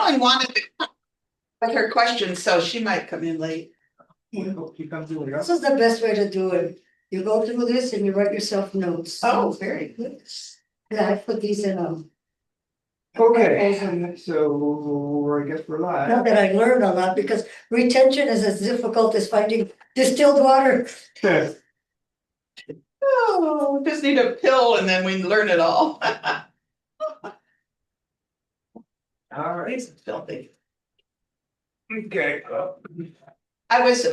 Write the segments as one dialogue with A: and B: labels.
A: Ellen wanted to with her questions, so she might come in late.
B: This is the best way to do it. You go through this and you write yourself notes.
A: Oh, very good.
B: Yeah, I put these in
C: Okay, so I guess we're
B: not
C: live.
B: that I learned a lot because retention is as difficult as finding distilled water.
A: Oh, just need a pill and then we learn it all.
C: All right,
A: It's filthy.
C: okay.
A: I was,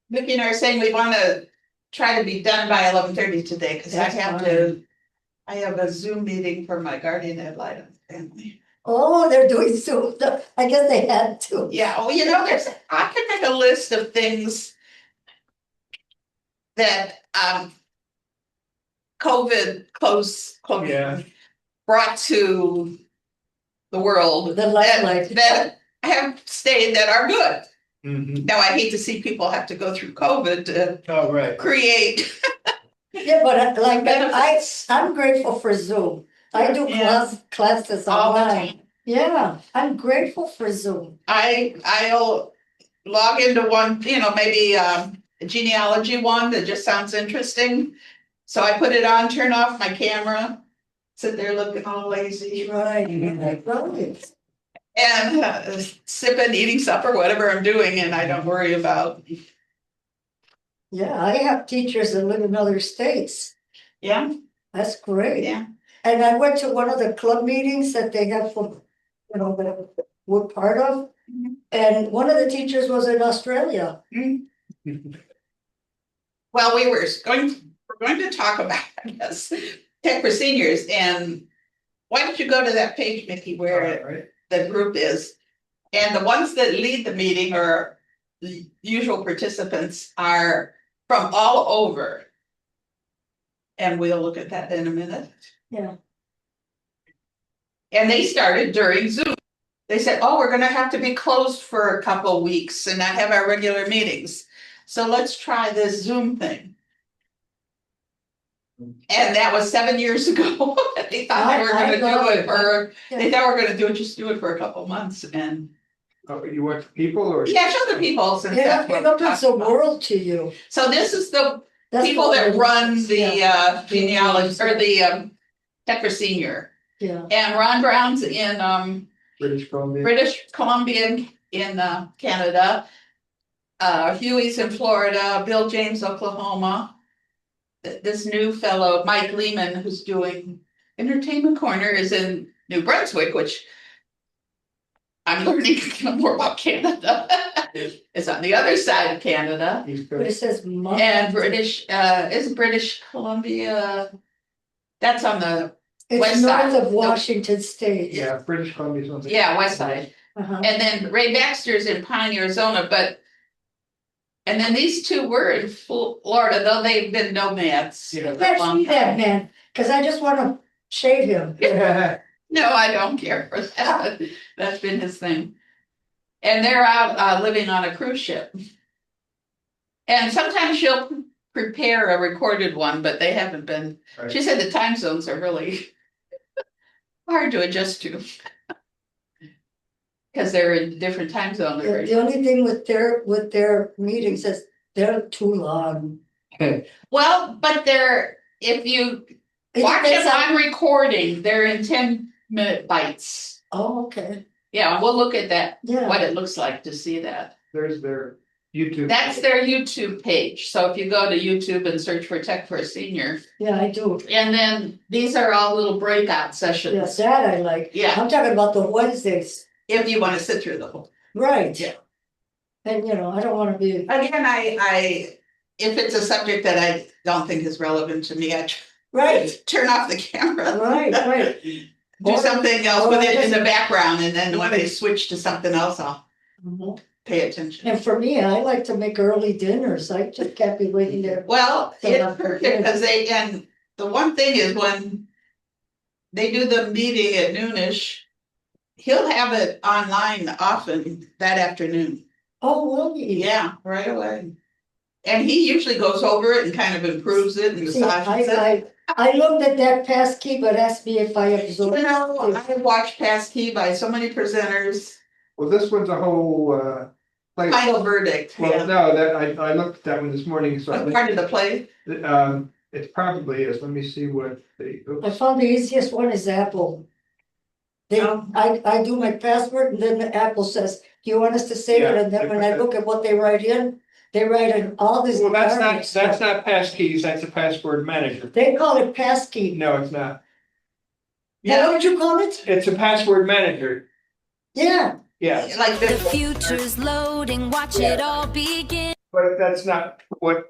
A: Vicki and I are saying we want to try to be done by 11:30 today, because I
B: That's
A: have
B: fine.
A: to. I have a Zoom meeting for my guardian ad litem family.
B: Oh, they're doing so, I guess they had to.
A: Yeah, well, you know, I can make a list of things that COVID
C: Yeah.
A: brought to the world
B: The limelight.
A: that have stayed that are good.
C: Mhm.
A: Now, I hate to see people have to go through COVID to
C: Oh, right.
A: create.
B: Yeah, but like
A: benefits
B: I'm grateful for Zoom. I do
A: Yeah.
B: classes
A: all the
B: online.
A: time.
B: Yeah, I'm grateful for Zoom.
A: I'll log into one, you know, maybe a genealogy one that just sounds interesting. So I put it on, turn off my camera, sit there looking all lazy
B: Right,
C: Mhm.
B: right.
A: and sipping, eating supper, whatever I'm doing, and I don't worry about.
B: Yeah, I have teachers that live in other states.
A: Yeah,
B: That's great.
A: yeah.
B: And I went to one of the club meetings that they have for, that we're part of.
A: Mhm.
B: And one of the teachers was in Australia.
A: Well, we're going to talk about, I guess, tech for seniors, and why don't you go to that page, Mickey, where
C: All right.
A: the group is? And the ones that lead the meeting or the usual participants are from all over. And we'll look at that in a minute.
B: Yeah.
A: And they started during Zoom. They said, oh, we're gonna have to be closed for a couple of weeks and not have our regular meetings. So let's try this Zoom thing. And that was 7 years ago. They thought they were gonna do it for, they thought we were gonna just do it for a couple of months and.
C: Oh, you want the people or?
A: Yeah, show the people since
B: Yeah,
A: that's what
B: it
A: we're
B: opens
A: talking
B: the
A: about.
B: world to you.
A: So this is the
B: That's
A: people
B: what
A: that
B: it
A: run
B: is.
A: the
B: Yeah.
A: genealogy or the Tech for Senior.
B: Yeah.
A: And Ron Brown's in
C: British Columbia.
A: British Columbia in Canada. Huey's in Florida, Bill James, Oklahoma. This new fellow, Mike Lehman, who's doing Entertainment Corner, is in New Brunswick, which I'm learning more about Canada. It's on the other side of Canada.
C: East
B: But it
C: Coast.
B: says.
A: And is British Columbia, that's on the
B: It's
A: West
B: north
A: side.
B: of Washington State.
C: Yeah, British Columbia is on the.
A: Yeah, west side.
B: Uh-huh.
A: And then Ray Baxter's in Pine, Arizona, and then these two were in Florida, though they've been nomads.
C: Yeah.
B: I can't see that man, cause I just wanna shave him.
A: No, I don't care for that. That's been his thing. And they're out living on a cruise ship. And sometimes she'll prepare a recorded one, but they haven't been.
C: Right.
A: She said the time zones are really hard to adjust to. Because they're in different time zones.
B: The only thing with their meetings is they're too long.
A: Well, but if you
B: It
A: watch them
B: depends on-
A: on recording, they're in 10-minute bites.
B: Oh, okay,
A: Yeah, we'll look at that,
B: yeah.
A: what it looks like to see that.
C: There's their YouTube.
A: That's their YouTube page. So if you go to YouTube and search for Tech for a Senior,
B: Yeah, I do.
A: and then these are all little breakout
B: Yeah,
A: sessions.
B: that I like.
A: Yeah,
B: I'm talking about the Wednesdays,
A: if you want to sit through the whole.
B: right?
A: Yeah.
B: And I don't wanna be,
A: Again, I if it's a subject that I don't think is relevant to me, I
B: right,
A: turn off the camera.
B: right.
A: Do something else
B: or
A: with it in
B: just-
A: the background, and then when they switch to something else, I'll
B: Mhm.
A: pay attention.
B: And for me, I like to make early dinners, I just can't be waiting there.
A: Well,
B: So
A: it's
B: not
A: perfect because and the one thing is when they do the meeting at noonish, he'll have it online often that afternoon.
B: Oh, will you?
A: Yeah, right away. And he usually goes over it and kind of improves it and
B: See,
A: massages it.
B: I looked at that passkey, but asked me if I absorbed.
A: I have watched past key by so many presenters.
C: Well, this one's a whole, play.
A: Final verdict,
C: Well,
A: yeah.
C: no, that, I looked at that one this morning, so. I
A: Part of the play.
C: think, it probably is. Let me see what the,
B: I
C: oops.
B: found the easiest one is Apple. They,
A: Oh.
B: I do my password and then the Apple says, do you want us to save it?
C: Yeah,
B: And then
C: they
B: when
C: put
B: I
C: that-
B: look at what they write in all this.
C: Well, that's
B: garbage
C: not,
B: stuff.
C: that's not passkeys, that's a password manager.
B: They call it passkey.
C: No, it's not.
B: Now, what did you call it?
C: It's a password manager.
B: Yeah,
C: Yeah,
A: Like
D: The
A: this.
D: future's loading, watch it all begin.
C: but that's not what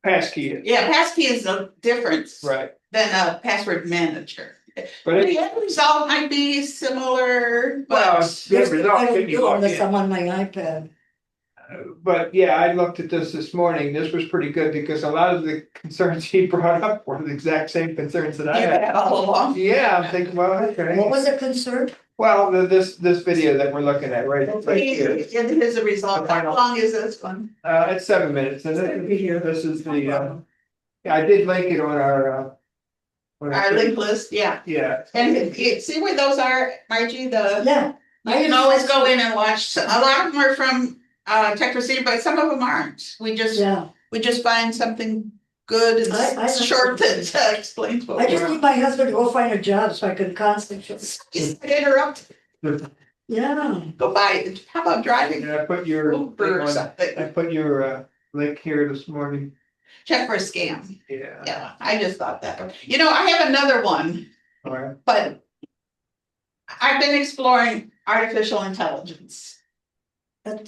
C: passkey is.
A: Yeah, passkey is a difference
C: Right.
A: than a password manager.
C: But it,
A: The end result might be similar,
C: well,
A: but
C: the
B: I
C: result
B: don't
C: could be
B: do it
C: logged
B: unless
C: in.
B: I'm on my iPad.
C: But yeah, I looked at this morning. This was pretty good because a lot of the concerns he brought up were the exact same concerns that I
A: you
C: had.
A: had all along.
C: Yeah, I'm thinking, well,
B: What
C: okay.
B: was the concern?
C: Well, this video that we're looking at, right here.
A: It is a result. How long is this one?
C: It's 7 minutes, and this is the, yeah, I did link it on our,
A: Our link list, yeah.
C: Yeah,
A: And see where those are, Margie, the,
B: Yeah.
A: you can always go in and watch. A lot of them are from Tech Receiver, but some of them aren't. We
B: Yeah,
A: just find something good and
B: I-
A: short that explains what
B: I
A: we
B: just
A: are.
B: need my husband to go find a job so I can concentrate.
A: Just interrupt,
B: Yeah,
A: go by. How about driving
C: and I put your,
A: Uber or
C: I
A: something?
C: put your link here this morning.
A: Check for a scam.
C: Yeah.
A: Yeah, I just thought that. You know, I have another one,
C: All right.
A: but I've been exploring artificial intelligence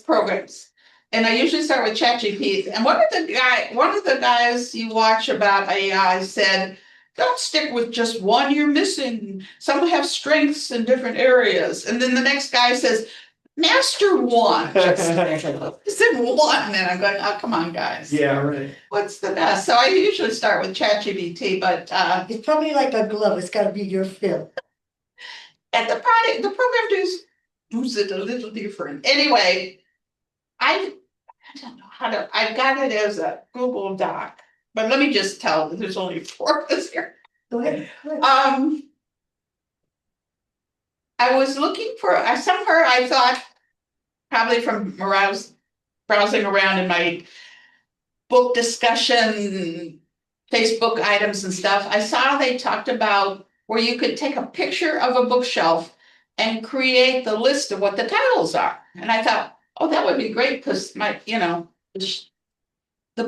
A: programs. And I usually start with ChatGPT. And one of the guys you watch about AI said, don't stick with just one you're missing. Some have strengths in different areas. And then the next guy says, master one. Just in one. And I'm going, oh, come on, guys.
C: Yeah, right.
A: What's the best? So I usually start with ChatGPT, but
B: it's probably like a glove, it's gotta be your fit.
A: at the program does it a little different. Anyway, I don't know how to, I've got it as a Google Doc, but let me just tell you, there's only 4 of us here.
B: Go ahead.
A: I was looking for, somewhere I thought, probably from browsing around in my book discussion, Facebook items and stuff, I saw they talked about where you could take a picture of a bookshelf and create the list of what the titles are. And I thought, oh, that would be great because the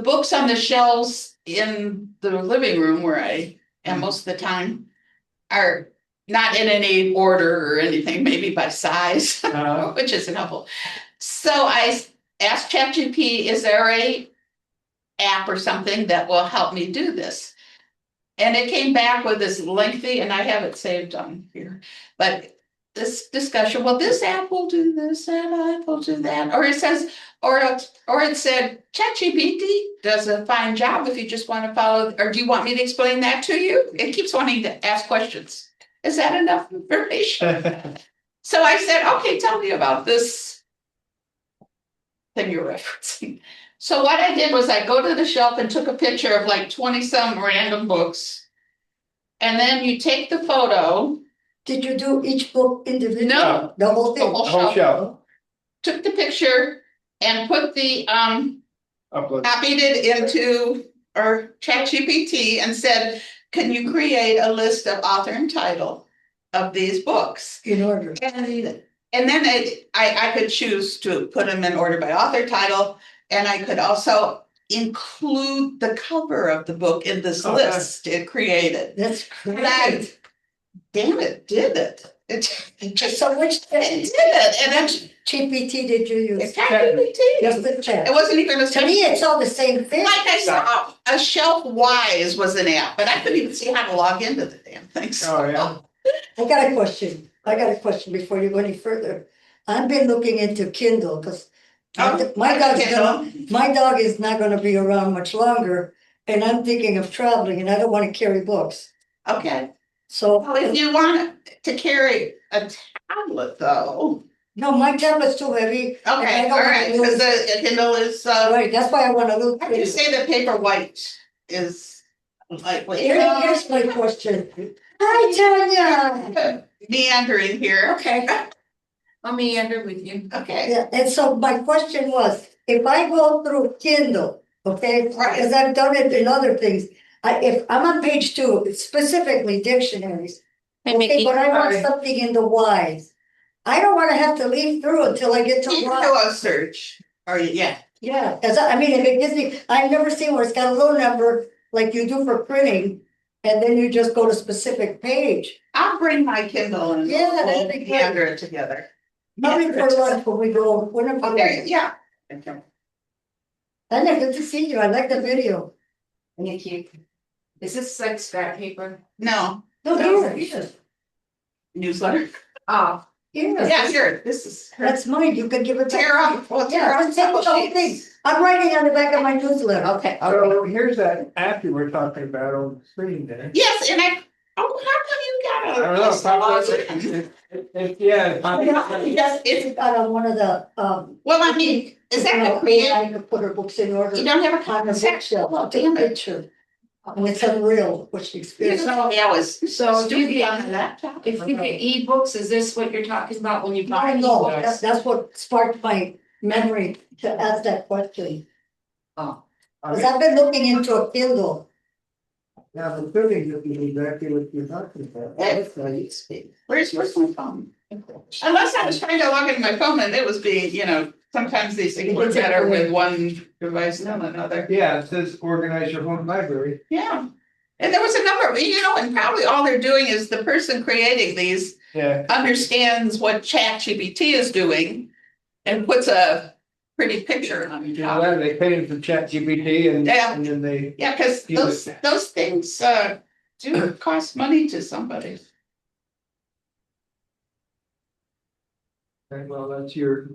A: books on the shelves in the living room where I am most of the time are not in any order or anything, maybe by size, which isn't helpful. So I asked ChatGPT, is there a app or something that will help me do this? And it came back with this lengthy, and I have it saved on here, but this discussion, well, this app will do this, and app will do that, or it says, or it said, ChatGPT does a fine job if you just want to follow, or do you want me to explain that to you? It keeps wanting to ask questions. Is that enough information? So I said, okay, tell me about this thing you're referencing. So what I did was I go to the shelf and took a picture of like 20 some random books. And then you take the photo.
B: Did you do each book individually?
A: No.
B: The whole
A: The
B: thing?
A: whole
C: Whole shelf.
A: Took the picture and put the
C: Upload.
A: copied it into our ChatGPT and said, can you create a list of author and title of these books?
B: In order.
A: And then I could choose to put them in order by author title, and I could also include the cover of the book in this list it created.
B: That's
A: And I,
B: great.
A: damn it, did it. It just
B: So which
A: it did it, and then
B: GPT did you use?
A: it's ChatGPT.
B: Just the chat.
A: It wasn't even a
B: To me, it's all the same thing.
A: like I saw, a Shelf Wise was an app, but I couldn't even see how to log into the damn thing. So.
C: Oh, yeah.
B: I got a question before you go any further. I've been looking into Kindle because my dog is not gonna be around much longer. And I'm thinking of traveling and I don't want to carry books.
A: Okay,
B: So,
A: well, if you want to carry a tablet though.
B: no, my tablet's too heavy. and I
A: Okay,
B: don't
A: all
B: wanna
A: right,
B: lose-
A: because the Kindle is,
B: Right, that's why I want a little.
A: how do you say that paper white is lightweight?
B: Here's my question. Hi, Tanya.
A: Meandering here.
B: Okay.
E: I'll meander with you.
A: Okay,
B: Yeah, and so my question was, if I go through Kindle, okay,
A: Right.
B: because I've done it in other things. If I'm on page 2, it's specifically dictionaries,
E: Hey,
B: okay,
E: Mickey.
B: but I want
C: Hi.
B: something in the Y's. I don't wanna have to leaf through until I get to
A: you can
B: Y.
A: do a search, or, yeah,
B: Yeah, cause I mean, if it gives me, I've never seen where it's got a little number like you do for printing. And then you just go to specific page.
A: I'll bring my Kindle and
B: Yeah,
A: we'll
B: that'd be great.
A: meander it together.
B: Probably for lunch when we go, whenever.
A: Okay, yeah.
B: Tanya, good to see you. I like the video.
E: Thank you. Is this like scrap paper?
A: No,
B: No, here,
A: newsletter.
E: Oh,
B: here.
A: Yeah, sure, this is her.
B: That's mine. You can give it
A: Tear
B: back.
A: off, well, tear
B: Yeah,
A: off
B: just take the
A: couple
B: whole thing.
A: sheets.
B: I'm writing on the back of my newsletter.
A: Okay,
C: So here's that app you were talking about on the screen there.
A: yes, and how come you
C: I
A: got a?
C: don't know, probably, yeah.
A: Yes, it's,
B: It's got on one of the,
A: well, I mean, is that the
B: I
A: creative?
B: could put her books in order.
A: You don't have a
B: On the
A: concept?
B: bookshelf,
A: Well,
B: I'll take a
A: damn it.
B: picture. And it's unreal what she
A: You
B: experienced.
A: know, I was
E: so if you
A: stupid on the
E: get,
A: laptop.
E: if you get ebooks, is this what you're talking about when you buy
B: No,
E: ebooks?
B: that's what sparked my memory to ask that question.
E: Oh,
B: Cause I've been looking into a Kindle.
C: Yeah, the printing would be exactly what you're talking about.
A: Where's my phone? Unless I was trying to log into my phone and it was being, sometimes these things work better with one device than another.
C: Yeah, it says organize your home library.
A: Yeah. And there was a number, and probably all they're doing is the person creating these
C: Yeah,
A: understands what ChatGPT is doing and puts a pretty picture on
C: you
A: top.
C: know, they paid for ChatGPT and
A: Yeah.
C: and then they,
A: Yeah, because
C: Use
A: those things do cost money to somebody.
C: well, that's your.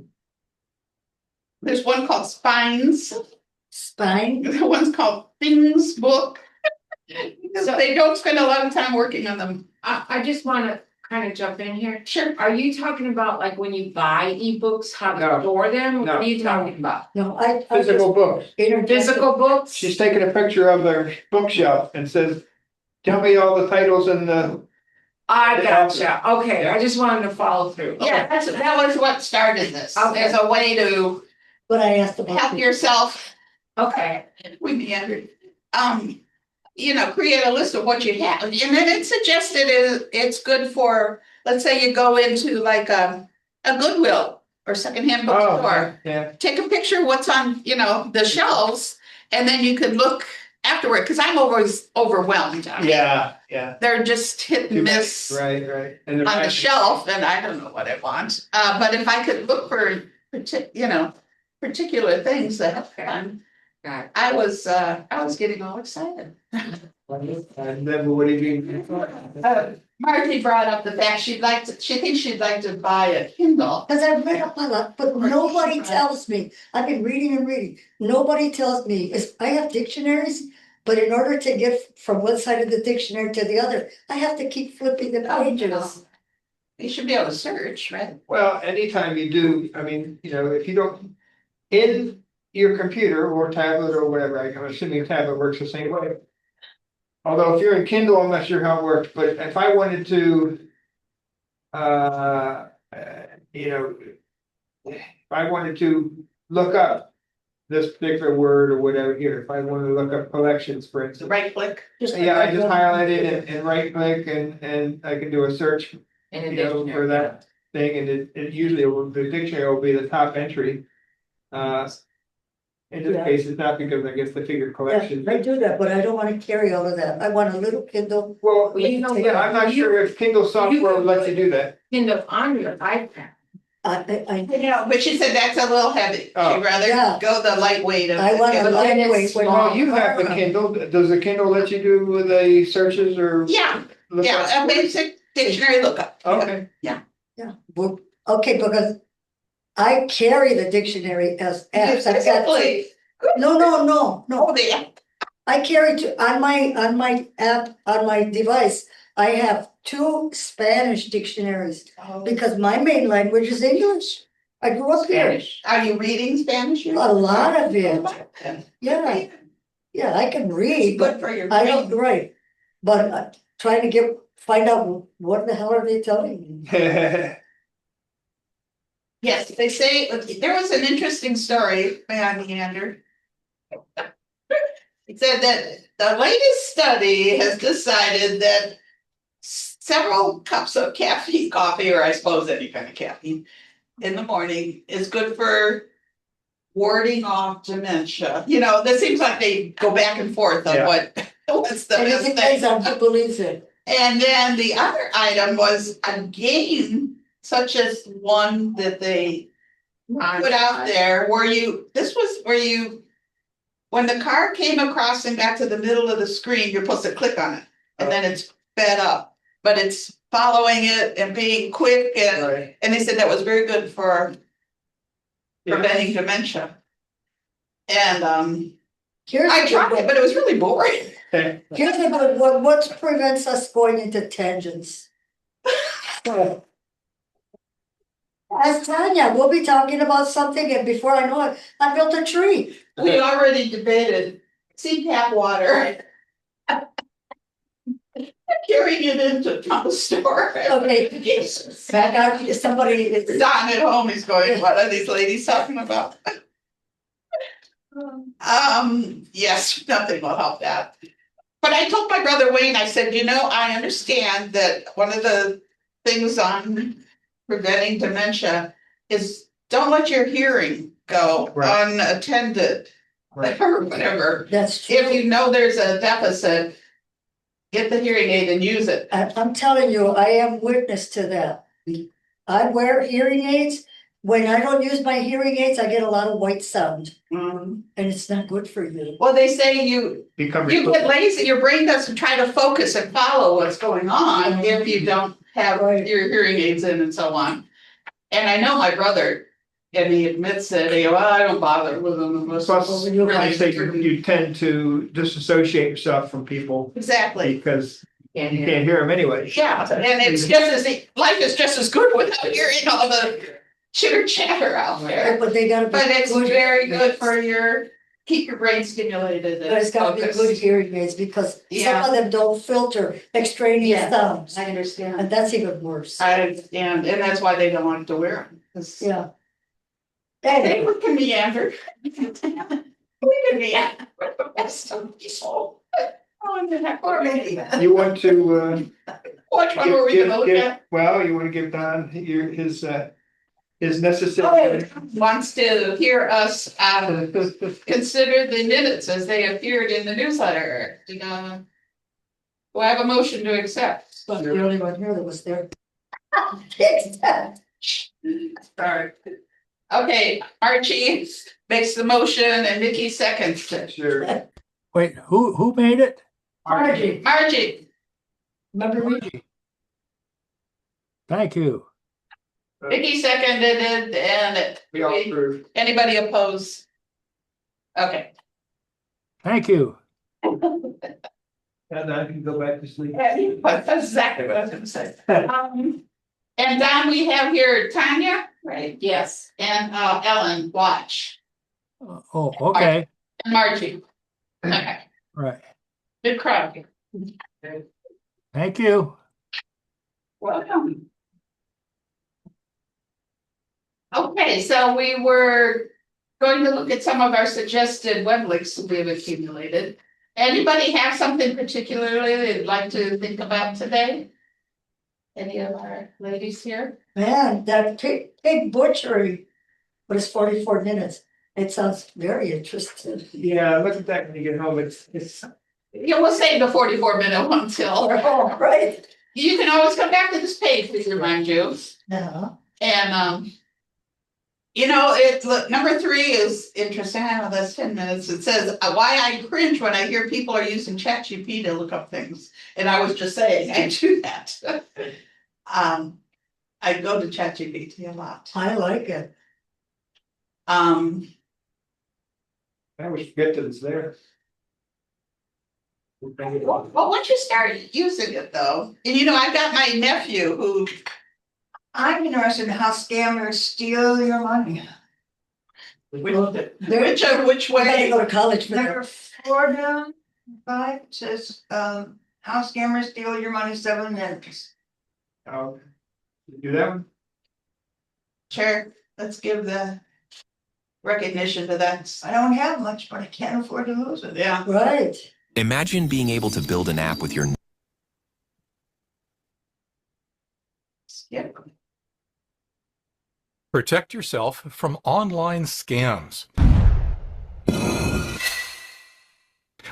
A: There's one called Spines,
B: Spine.
A: the one's called Things Book. Because they don't spend a lot of time working on them.
E: I just wanna kind of jump in here.
A: Sure.
E: Are you talking about like when you buy ebooks, how
C: No.
E: to store them?
C: No.
E: What are you talking about?
B: No, I
C: Physical books.
B: just.
E: Physical books?
C: She's taking a picture of their bookshelf and says, tell me all the titles and the.
E: I
C: Yeah.
E: gotcha, okay, I just wanted to follow through.
A: Yeah, that was what started this,
E: Okay.
A: as a way to
B: But I asked about.
A: help yourself.
E: Okay,
A: We meandered. Create a list of what you have, and then it suggested it's good for, let's say you go into like a Goodwill or secondhand bookstore.
C: Yeah,
A: Take a picture of what's on, the shelves, and then you could look afterward, because I'm always overwhelmed.
C: yeah.
A: They're just hit and miss
C: Right. And
A: on the shelf, and I don't know what I want. But if I could look for particular things that
E: got it.
A: I was getting all excited.
C: And then what do you mean?
A: Marty brought up the fact she thinks she'd like to buy a Kindle.
B: Cause I've read up a lot, but nobody tells me, I've been reading and reading, nobody tells me, I have dictionaries. But in order to get from one side of the dictionary to the other, I have to keep flipping the pages.
A: You should be able to search, right?
C: Well, anytime you do, I mean, if you don't, in your computer or tablet or whatever, I'm assuming a tablet works the same way. Although if you're in Kindle, I'm not sure how it works, but if I wanted to. If I wanted to look up this particular word or whatever here, if I wanted to look up collections, for
A: So
C: instance.
A: right click.
C: Yeah, I just highlight it and right click and I can do a search,
E: In a
C: for
E: dictionary.
C: that thing, and it usually the dictionary will be the top entry. In this
B: Yeah.
C: case, it's not because I guess the figure collection.
B: Yeah, I do that, but I don't wanna carry all of that, I want a little Kindle.
C: Well,
E: Well,
C: yeah, I'm not sure if Kindle software would let you do that.
E: Kindle on your iPad.
A: But she said that's a little heavy. She'd
C: Oh.
A: rather
B: Yeah.
A: go the lightweight of.
B: I want a
A: the-
B: lightweight. when
C: Well,
B: I'm-
C: you have the Kindle, does the Kindle let you do with the searches or?
A: Yeah,
C: look
A: yeah,
C: up?
A: a basic dictionary lookup.
C: Okay,
B: Yeah, well, okay, because I carry the dictionary as apps. I've got two-
A: Physically.
B: No,
A: Oh, yeah.
B: I carry on my app, on my device, I have 2 Spanish dictionaries, because my main language is English. I grew up here,
E: Spanish.
A: Are you reading Spanish?
B: a lot of it, yeah, I can read,
A: Good
B: but
A: for your
B: I don't,
A: brain.
B: right. But trying to find out what the hell are they telling me?
A: Yes, they say, there was an interesting story, may I meander? It said that the latest study has decided that several cups of caffeine, coffee, or I suppose any kind of caffeine in the morning is good for warding off dementia. You know, this seems like they go back and forth on
C: Yeah.
A: what's the
B: And it
A: best
B: depends
A: thing.
B: on who believes it.
A: And then the other item was a game such as one that they put out there where this was where when the car came across and got to the middle of the screen, you're supposed to click on it and then it's sped up, but it's following it and being quick
C: Right.
A: and they said that was very good for
C: Yeah.
A: preventing dementia. And
B: Here's
A: I
B: the
A: tried
B: good
A: it, but it was really boring.
C: Okay.
B: Here's the good one, what prevents us going into tangents? So, ask Tanya, we'll be talking about something and before I know it, I built a tree.
A: We already debated CPAP water. Carrying it into the store.
B: Okay.
A: Yes.
B: Back out, somebody is.
A: Don at home is going, what are these ladies talking about? Yes, nothing will help that. But I told my brother Wayne, I said, you know, I understand that one of the things on preventing dementia is don't let your hearing go
C: Right.
A: unattended.
C: Right.
A: Or whatever.
B: That's true.
A: If you know there's a deficit, get the hearing aid and use it.
B: I'm telling you, I am witness to that. I wear hearing aids. When I don't use my hearing aids, I get a lot of white sound and it's not good for you.
A: Well, they say you
C: Become.
A: get lazy, your brain doesn't try to focus and follow what's going on if you don't have
B: Right.
A: your hearing aids in and so on. And I know my brother, and he admits it, well, I don't bother with them unless
C: Plus,
A: it's
C: I say
A: really.
C: you tend to disassociate yourself from people
A: Exactly,
C: because you can't hear them anyway.
A: yeah, and it's just as, life is just as good without hearing all the chitter chatter out there.
B: But they gotta be.
A: But it's
B: good
A: very
B: hearing
A: good
B: aids.
A: for keep your brain stimulated
B: But it's
A: and
B: gotta be
A: focused.
B: good hearing aids because some
A: Yeah.
B: of them don't filter extraneous
A: Yeah.
B: sounds.
A: I understand.
B: And that's even worse.
A: And that's why they don't want to wear them. 'Cause
B: Yeah.
A: they
B: Anyway,
A: can meander. We can meander with the best of people. Oh, and then that poor lady.
C: You want to,
A: Which one were we gonna look at?
C: well, you want to give Don his
A: Oh,
C: necessary.
A: wants to hear us consider the minutes as they appeared in the newsletter. Do I have a motion to accept?
B: but the only one here that was there.
A: Sorry. Okay, Archie makes the motion and Nikki seconds it.
C: Sure.
F: Wait, who made it?
B: Margie,
A: Margie,
B: remember me?
F: Thank you.
A: Nikki seconded it and
C: We all approve.
A: anybody oppose? Okay.
F: Thank you.
C: And I can go back to sleep.
A: That's exactly what I was gonna say. And Don, we have here Tanya, right? Yes. And Ellen Watch
F: Oh, okay,
A: and Margie. Okay,
F: right.
A: good crowd.
F: Thank you.
A: Welcome. Okay, so we were going to look at some of our suggested web links we have accumulated. Anybody have something particularly they'd like to think about today? Any of our ladies here?
B: Man, that pig butchery was 44 minutes. It sounds very interesting.
C: Yeah, look at that when you get home. It's.
A: Yeah, we'll save the 44-minute one till.
B: Right?
A: You can always come back to this page, please remind you.
B: Yeah.
A: And you know, look, number 3 is interesting. I know that's 10 minutes. It says why I cringe when I hear people are using ChatGPT to look up things. And I was just saying, I do that. I go to ChatGPT a lot.
B: I like it.
C: I always forget that it's there.
A: Well, once you start using it though, and you know, I've got my nephew who.
G: I'm interested in how scammers steal your money.
A: Which
B: I gotta
A: way?
B: go to college for
G: Number
B: that.
G: 4 down, 5 says, how scammers steal your money 7 minutes.
C: Oh, you do that one?
A: Sure. let's give the recognition to that.
G: I don't have much, but I can't afford to lose it.
A: Yeah.
B: Right.
H: Imagine being able to build an app with your
A: Yep.
I: Protect yourself from online scams.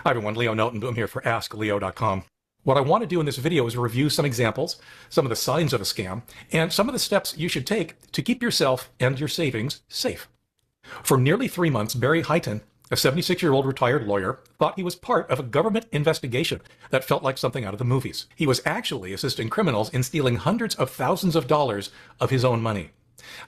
I: Hi everyone, Leo Notenboom here for AskLeo.com. What I want to do in this video is review some examples, some of the signs of a scam, and some of the steps you should take to keep yourself and your savings safe. For nearly 3 months, Barry Hyten, a 76-year-old retired lawyer, thought he was part of a government investigation that felt like something out of the movies. He was actually assisting criminals in stealing hundreds of thousands of dollars of his own money.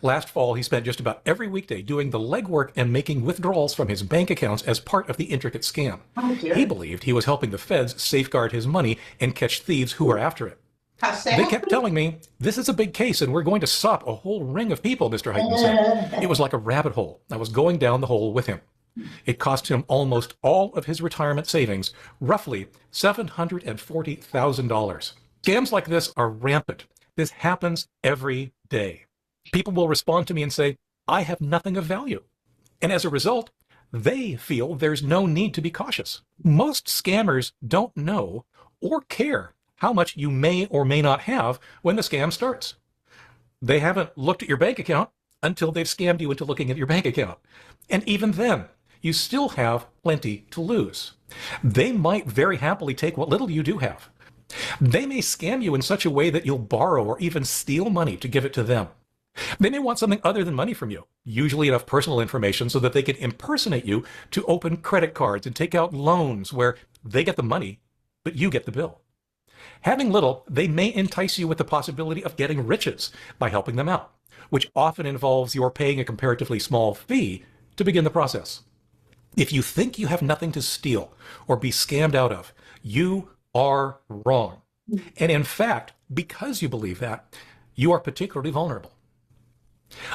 I: Last fall, he spent just about every weekday doing the legwork and making withdrawals from his bank accounts as part of the intricate scam. He believed he was helping the feds safeguard his money and catch thieves who were after it. They kept telling me, this is a big case and we're going to stop a whole ring of people, Mr. Hyten said. It was like a rabbit hole. I was going down the hole with him. It cost him almost all of his retirement savings, roughly $740,000. Scams like this are rampant. This happens every day. People will respond to me and say, I have nothing of value. And as a result, they feel there's no need to be cautious. Most scammers don't know or care how much you may or may not have when the scam starts. They haven't looked at your bank account until they've scammed you into looking at your bank account. And even then, you still have plenty to lose. They might very happily take what little you do have. They may scam you in such a way that you'll borrow or even steal money to give it to them. They may want something other than money from you, usually enough personal information so that they can impersonate you to open credit cards and take out loans where they get the money, but you get the bill. Having little, they may entice you with the possibility of getting riches by helping them out, which often involves your paying a comparatively small fee to begin the process. If you think you have nothing to steal or be scammed out of, you are wrong. And in fact, because you believe that, you are particularly vulnerable.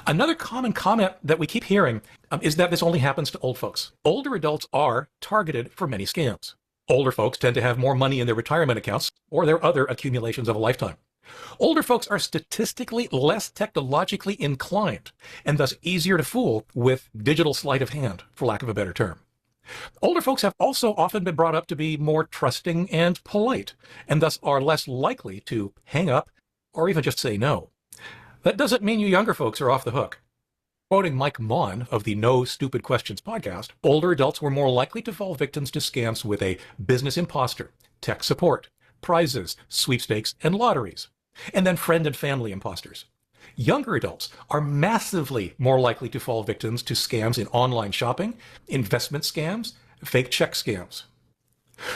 I: Another common comment that we keep hearing is that this only happens to old folks. Older adults are targeted for many scams. Older folks tend to have more money in their retirement accounts or their other accumulations of a lifetime. Older folks are statistically less technologically inclined and thus easier to fool with digital sleight of hand, for lack of a better term. Older folks have also often been brought up to be more trusting and polite, and thus are less likely to hang up or even just say no. That doesn't mean you younger folks are off the hook. Quoting Mike Maughan of the No Stupid Questions podcast, older adults were more likely to fall victims to scams with a business imposter, tech support, prizes, sweepstakes, and lotteries, and then friend and family imposters. Younger adults are massively more likely to fall victims to scams in online shopping, investment scams, fake check scams.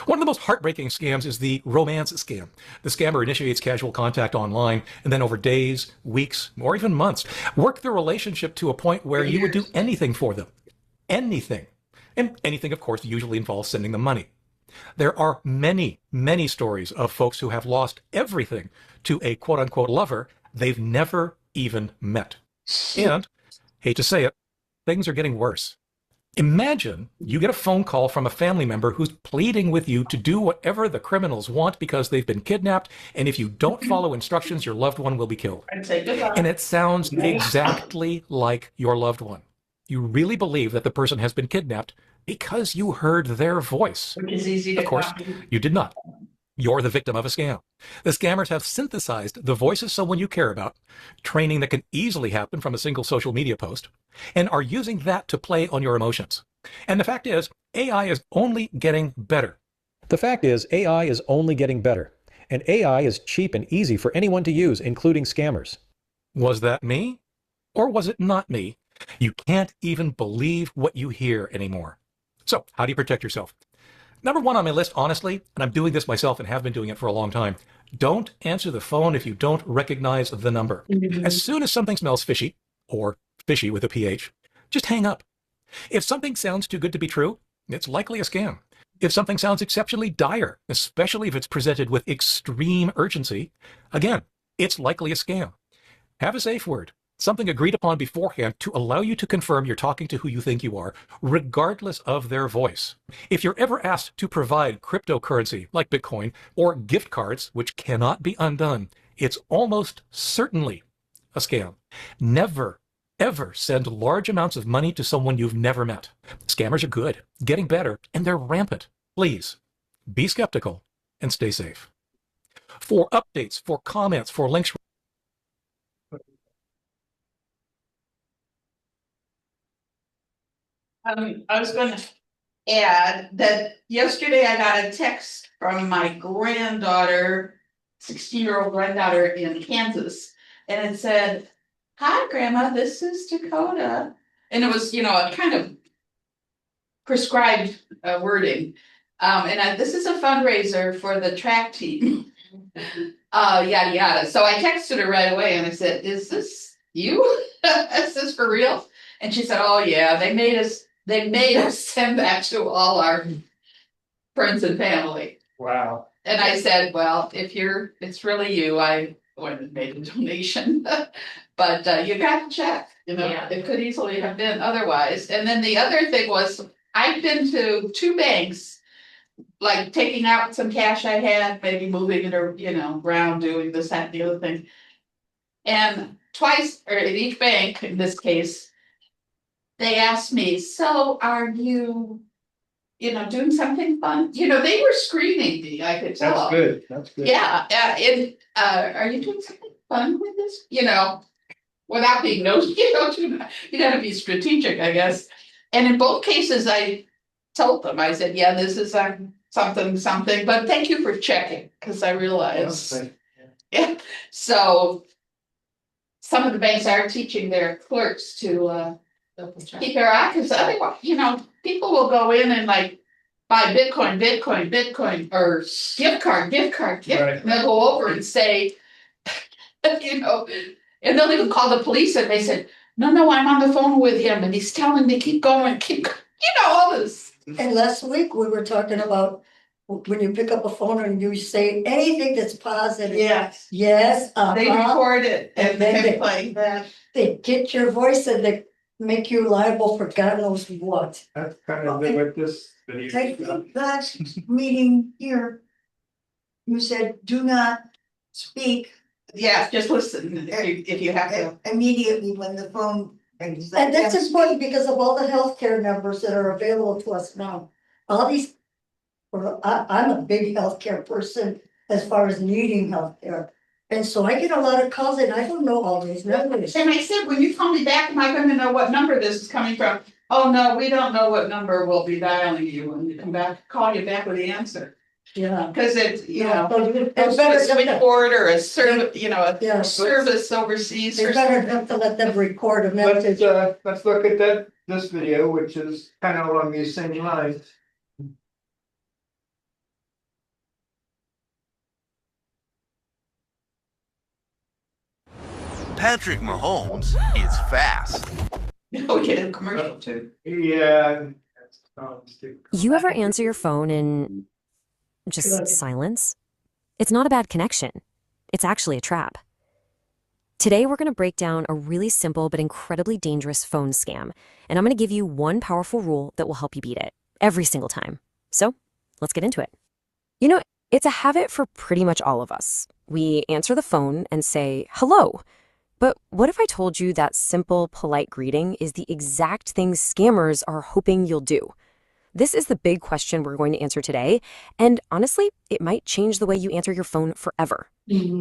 I: One of the most heartbreaking scams is the romance scam. The scammer initiates casual contact online and then over days, weeks, or even months, work the relationship to a point where you would do anything for them. Anything. And anything, of course, usually involves sending them money. There are many, many stories of folks who have lost everything to a quote-unquote lover they've never even met. And, hate to say it, things are getting worse. Imagine you get a phone call from a family member who's pleading with you to do whatever the criminals want because they've been kidnapped, and if you don't follow instructions, your loved one will be killed.
A: I'd say goodbye.
I: And it sounds exactly like your loved one. You really believe that the person has been kidnapped because you heard their voice.
A: Which is easy to
I: Of course,
A: copy.
I: you did not. You're the victim of a scam. The scammers have synthesized the voice of someone you care about, training that can easily happen from a single social media post, and are using that to play on your emotions. And the fact is, AI is only getting better. And AI is cheap and easy for anyone to use, including scammers. Was that me? Or was it not me? You can't even believe what you hear anymore. So, how do you protect yourself? Number one on my list, honestly, and I'm doing this myself and have been doing it for a long time, don't answer the phone if you don't recognize the number. As soon as something smells fishy, or fishy with a PH, just hang up. If something sounds too good to be true, it's likely a scam. If something sounds exceptionally dire, especially if it's presented with extreme urgency, again, it's likely a scam. Have a safe word, something agreed upon beforehand to allow you to confirm you're talking to who you think you are, regardless of their voice. If you're ever asked to provide cryptocurrency like Bitcoin or gift cards, which cannot be undone, it's almost certainly a scam. Never, ever send large amounts of money to someone you've never met. Scammers are good, getting better, and they're rampant. Please be skeptical and stay safe. For updates, for comments, for links.
A: I was gonna add that yesterday I got a text from my granddaughter, 16-year-old granddaughter in Kansas. And it said, "Hi, Grandma, this is Dakota." And it was, a kind of prescribed wording. This is a fundraiser for the track team. Yada, yada. So I texted her right away and I said, "Is this you? Is this for real?" And she said, "Oh yeah, they made us send that to all our friends and family."
C: Wow.
A: And I said, "Well, if it's really you, I went and made a donation." But you got to check,
E: Yeah.
A: it could easily have been otherwise. And then the other thing was, I've been to 2 banks, like taking out some cash I had, maybe moving it or, around, doing this, that, and the other thing. And twice, or at each bank, in this case, they asked me, "So are you, doing something fun?" They were screening me, I could tell.
C: That's good. That's good.
A: Yeah, are you doing something fun with this? Without being nosy, you gotta be strategic, I guess. And in both cases, I told them, I said, "Yeah, this is something, but thank you for checking," because I realized, yeah. So some of the banks are teaching their clerks to keep their eye, because otherwise, people will go in and like buy Bitcoin, or gift card,
C: Right.
A: and they'll go over and say, and they'll even call the police and they said, "No, I'm on the phone with him and he's telling me keep going, all this."
B: And last week we were talking about when you pick up a phone and you say anything that's positive.
A: Yes,
B: Yes,
A: they record it and
B: And then
A: they
B: they-
A: play that.
B: they get your voice and they make you liable for God knows what.
C: That's kind of what this video
G: I
C: is about.
G: think last meeting here, you said, "Do not speak
A: Yeah, just listen if you have to.
G: immediately when the phone rings."
B: And that's important because of all the healthcare numbers that are available to us now. All these, I'm a big healthcare person as far as needing healthcare. And so I get a lot of calls and I don't know all these numbers.
A: And I said, "When you call me back, am I going to know what number this is coming from?" "Oh, no, we don't know what number we'll be dialing you when you come back, call you back with the answer."
B: Yeah.
A: Because it's,
B: It's
A: goes to
B: better
A: a
B: just to-
A: switchboard or a service,
B: Yeah.
A: a service overseas or
B: It's
A: something.
B: better not to let them record a message.
C: Let's look at this video, which is kind of along these same lines.
J: Patrick Mahomes is fast.
A: Oh, yeah, a commercial too.
C: Yeah.
K: You ever answer your phone in just silence? It's not a bad connection. It's actually a trap. Today, we're going to break down a really simple but incredibly dangerous phone scam, and I'm going to give you one powerful rule that will help you beat it every single time. So, let's get into it. It's a habit for pretty much all of us. We answer the phone and say, "Hello." But what if I told you that simple, polite greeting is the exact thing scammers are hoping you'll do? This is the big question we're going to answer today, and honestly, it might change the way you answer your phone forever.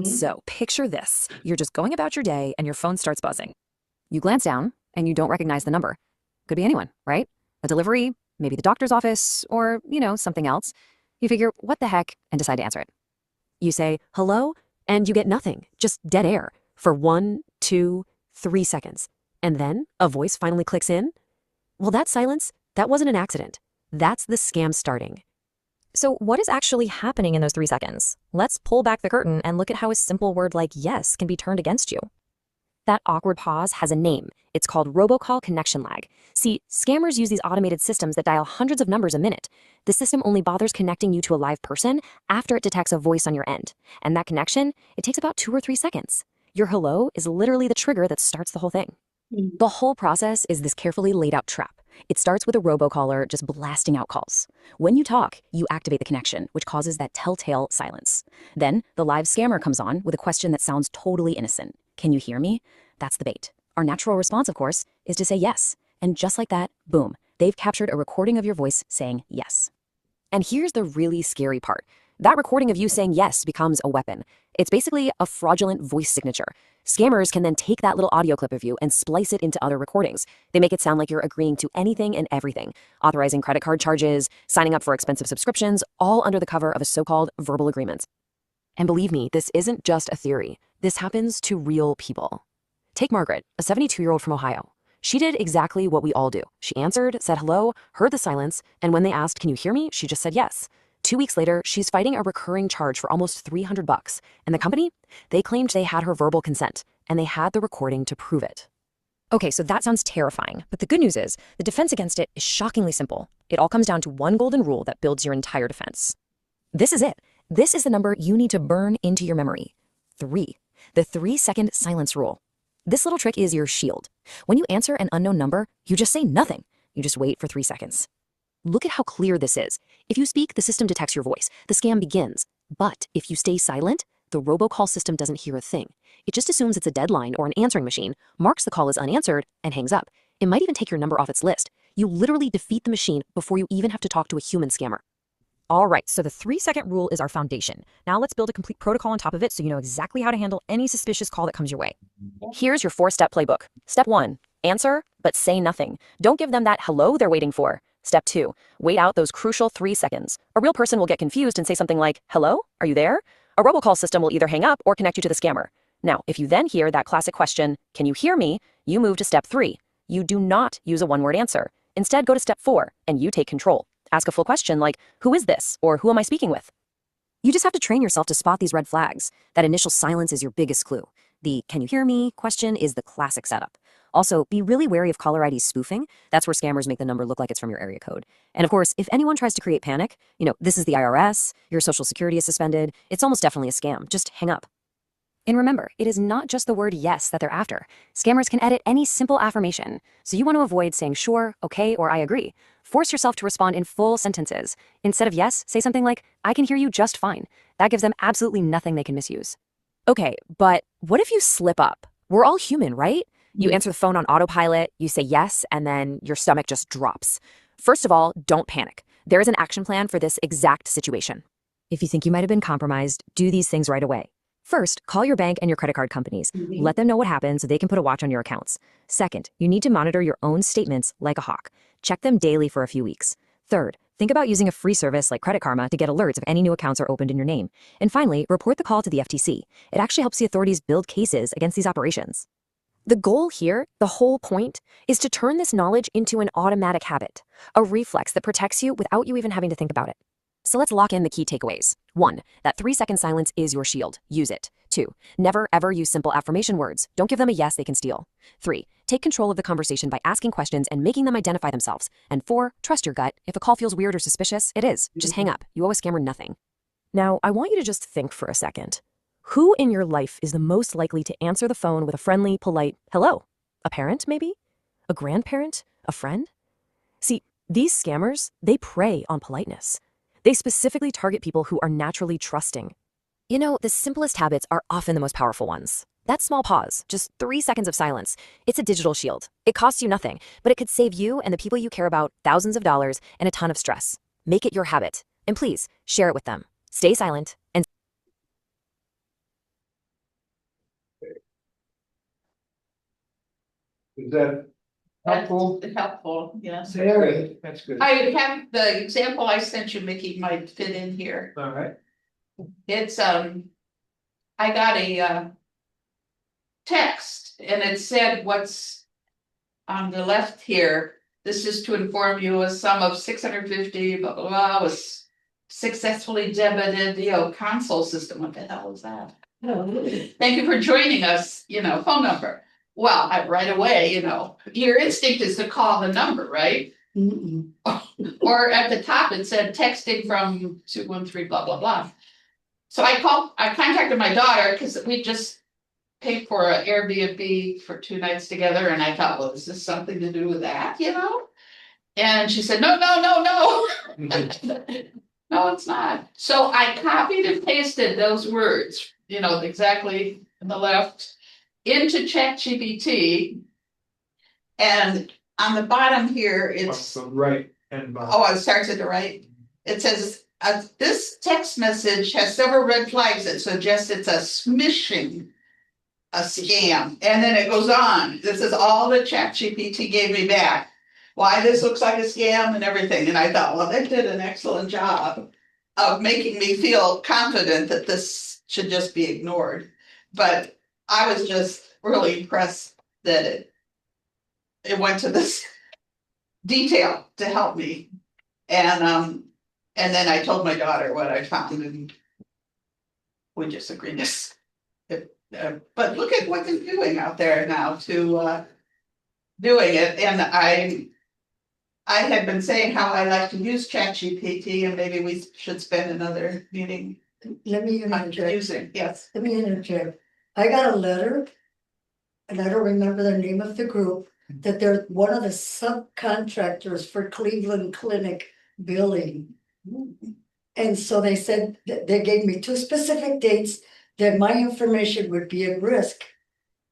K: So picture this. You're just going about your day and your phone starts buzzing. You glance down and you don't recognize the number. Could be anyone, right? A delivery, maybe the doctor's office, or, something else. You figure, what the heck, and decide to answer it. You say, "Hello," and you get nothing, just dead air for 1, 2, 3 seconds. And then a voice finally clicks in. Well, that silence, that wasn't an accident. That's the scam starting. So what is actually happening in those 3 seconds? Let's pull back the curtain and look at how a simple word like yes can be turned against you. That awkward pause has a name. It's called robocall connection lag. See, scammers use these automated systems that dial hundreds of numbers a minute. The system only bothers connecting you to a live person after it detects a voice on your end. And that connection, it takes about 2 or 3 seconds. Your hello is literally the trigger that starts the whole thing. The whole process is this carefully laid out trap. It starts with a robocaller just blasting out calls. When you talk, you activate the connection, which causes that telltale silence. Then the live scammer comes on with a question that sounds totally innocent. "Can you hear me?" That's the bait. Our natural response, of course, is to say yes. And just like that, boom, they've captured a recording of your voice saying yes. And here's the really scary part. That recording of you saying yes becomes a weapon. It's basically a fraudulent voice signature. Scammers can then take that little audio clip of you and splice it into other recordings. They make it sound like you're agreeing to anything and everything, authorizing credit card charges, signing up for expensive subscriptions, all under the cover of a so-called verbal agreement. And believe me, this isn't just a theory. This happens to real people. Take Margaret, a 72-year-old from Ohio. She did exactly what we all do. She answered, said hello, heard the silence, and when they asked, "Can you hear me?" she just said yes. 2 weeks later, she's fighting a recurring charge for almost $300. And the company? They claimed they had her verbal consent, and they had the recording to prove it. Okay, so that sounds terrifying, but the good news is the defense against it is shockingly simple. It all comes down to one golden rule that builds your entire defense. This is it. This is the number you need to burn into your memory. 3. The 3-second silence rule. This little trick is your shield. When you answer an unknown number, you just say nothing. You just wait for 3 seconds. Look at how clear this is. If you speak, the system detects your voice. The scam begins. But if you stay silent, the robocall system doesn't hear a thing. It just assumes it's a deadline or an answering machine, marks the call as unanswered, and hangs up. It might even take your number off its list. You literally defeat the machine before you even have to talk to a human scammer. All right, so the 3-second rule is our foundation. Now let's build a complete protocol on top of it so you know exactly how to handle any suspicious call that comes your way. Here's your 4-step playbook. Step 1, answer, but say nothing. Don't give them that hello they're waiting for. Step 2, wait out those crucial 3 seconds. A real person will get confused and say something like, "Hello, are you there?" A robocall system will either hang up or connect you to the scammer. Now, if you then hear that classic question, "Can you hear me?" you move to step 3. You do not use a one-word answer. Instead, go to step 4, and you take control. Ask a full question like, "Who is this?" or "Who am I speaking with?" You just have to train yourself to spot these red flags. That initial silence is your biggest clue. The "Can you hear me?" question is the classic setup. Also, be really wary of caller ID spoofing. That's where scammers make the number look like it's from your area code. And of course, if anyone tries to create panic, this is the IRS, your social security is suspended, it's almost definitely a scam. Just hang up. And remember, it is not just the word yes that they're after. Scammers can edit any simple affirmation. So you want to avoid saying sure, okay, or I agree. Force yourself to respond in full sentences. Instead of yes, say something like, "I can hear you just fine." That gives them absolutely nothing they can misuse. Okay, but what if you slip up? We're all human, right? You answer the phone on autopilot, you say yes, and then your stomach just drops. First of all, don't panic. There is an action plan for this exact situation. If you think you might have been compromised, do these things right away. First, call your bank and your credit card companies. Let them know what happened so they can put a watch on your accounts. Second, you need to monitor your own statements like a hawk. Check them daily for a few weeks. Third, think about using a free service like Credit Karma to get alerts if any new accounts are opened in your name. And finally, report the call to the FTC. It actually helps the authorities build cases against these operations. The goal here, the whole point, is to turn this knowledge into an automatic habit, a reflex that protects you without you even having to think about it. So let's lock in the key takeaways. 1, that 3-second silence is your shield. Use it. 2, never ever use simple affirmation words. Don't give them a yes they can steal. 3, take control of the conversation by asking questions and making them identify themselves. And 4, trust your gut. If a call feels weird or suspicious, it is. Just hang up. You owe a scammer nothing. Now, I want you to just think for a second. Who in your life is the most likely to answer the phone with a friendly, polite hello? A parent, maybe? A grandparent? A friend? See, these scammers, they prey on politeness. They specifically target people who are naturally trusting. The simplest habits are often the most powerful ones. That small pause, just 3 seconds of silence, it's a digital shield. It costs you nothing, but it could save you and the people you care about thousands of dollars and a ton of stress. Make it your habit. And please, share it with them. Stay silent and
C: Is that helpful?
A: That's helpful, yes.
C: Very, that's good.
A: I have the example I sent you, Mickey, might fit in here.
C: All right.
A: It's, I got a text and it said what's on the left here. This is to inform you a sum of 650, blah, blah, blah, was successfully debited, console system. What the hell is that? Thank you for joining us, phone number. Well, right away, your instinct is to call the number, right? Or at the top, it said texting from 213, blah, blah, blah. So I contacted my daughter because we just paid for an Airbnb for 2 nights together. And I thought, well, is this something to do with that, And she said, no. No, it's not. So I copied and pasted those words, exactly on the left into ChatGPT. And on the bottom here, it's,
C: So right and
A: oh, it starts at the right. It says, this text message has several red flags that suggest it's a smishing, a scam. And then it goes on. This is all that ChatGPT gave me back. Why this looks like a scam and everything. And I thought, well, they did an excellent job of making me feel confident that this should just be ignored. But I was just really impressed that it went to this detail to help me. And then I told my daughter what I found and we just agreed this. But look at what they're doing out there now to doing it. And I had been saying how I like to use ChatGPT and maybe we should spend another meeting
B: Let me
A: on
B: interject.
A: using, yes.
B: Let me interject. I got a letter, and I don't remember the name of the group, that they're one of the subcontractors for Cleveland Clinic billing. And so they said, they gave me 2 specific dates that my information would be at risk.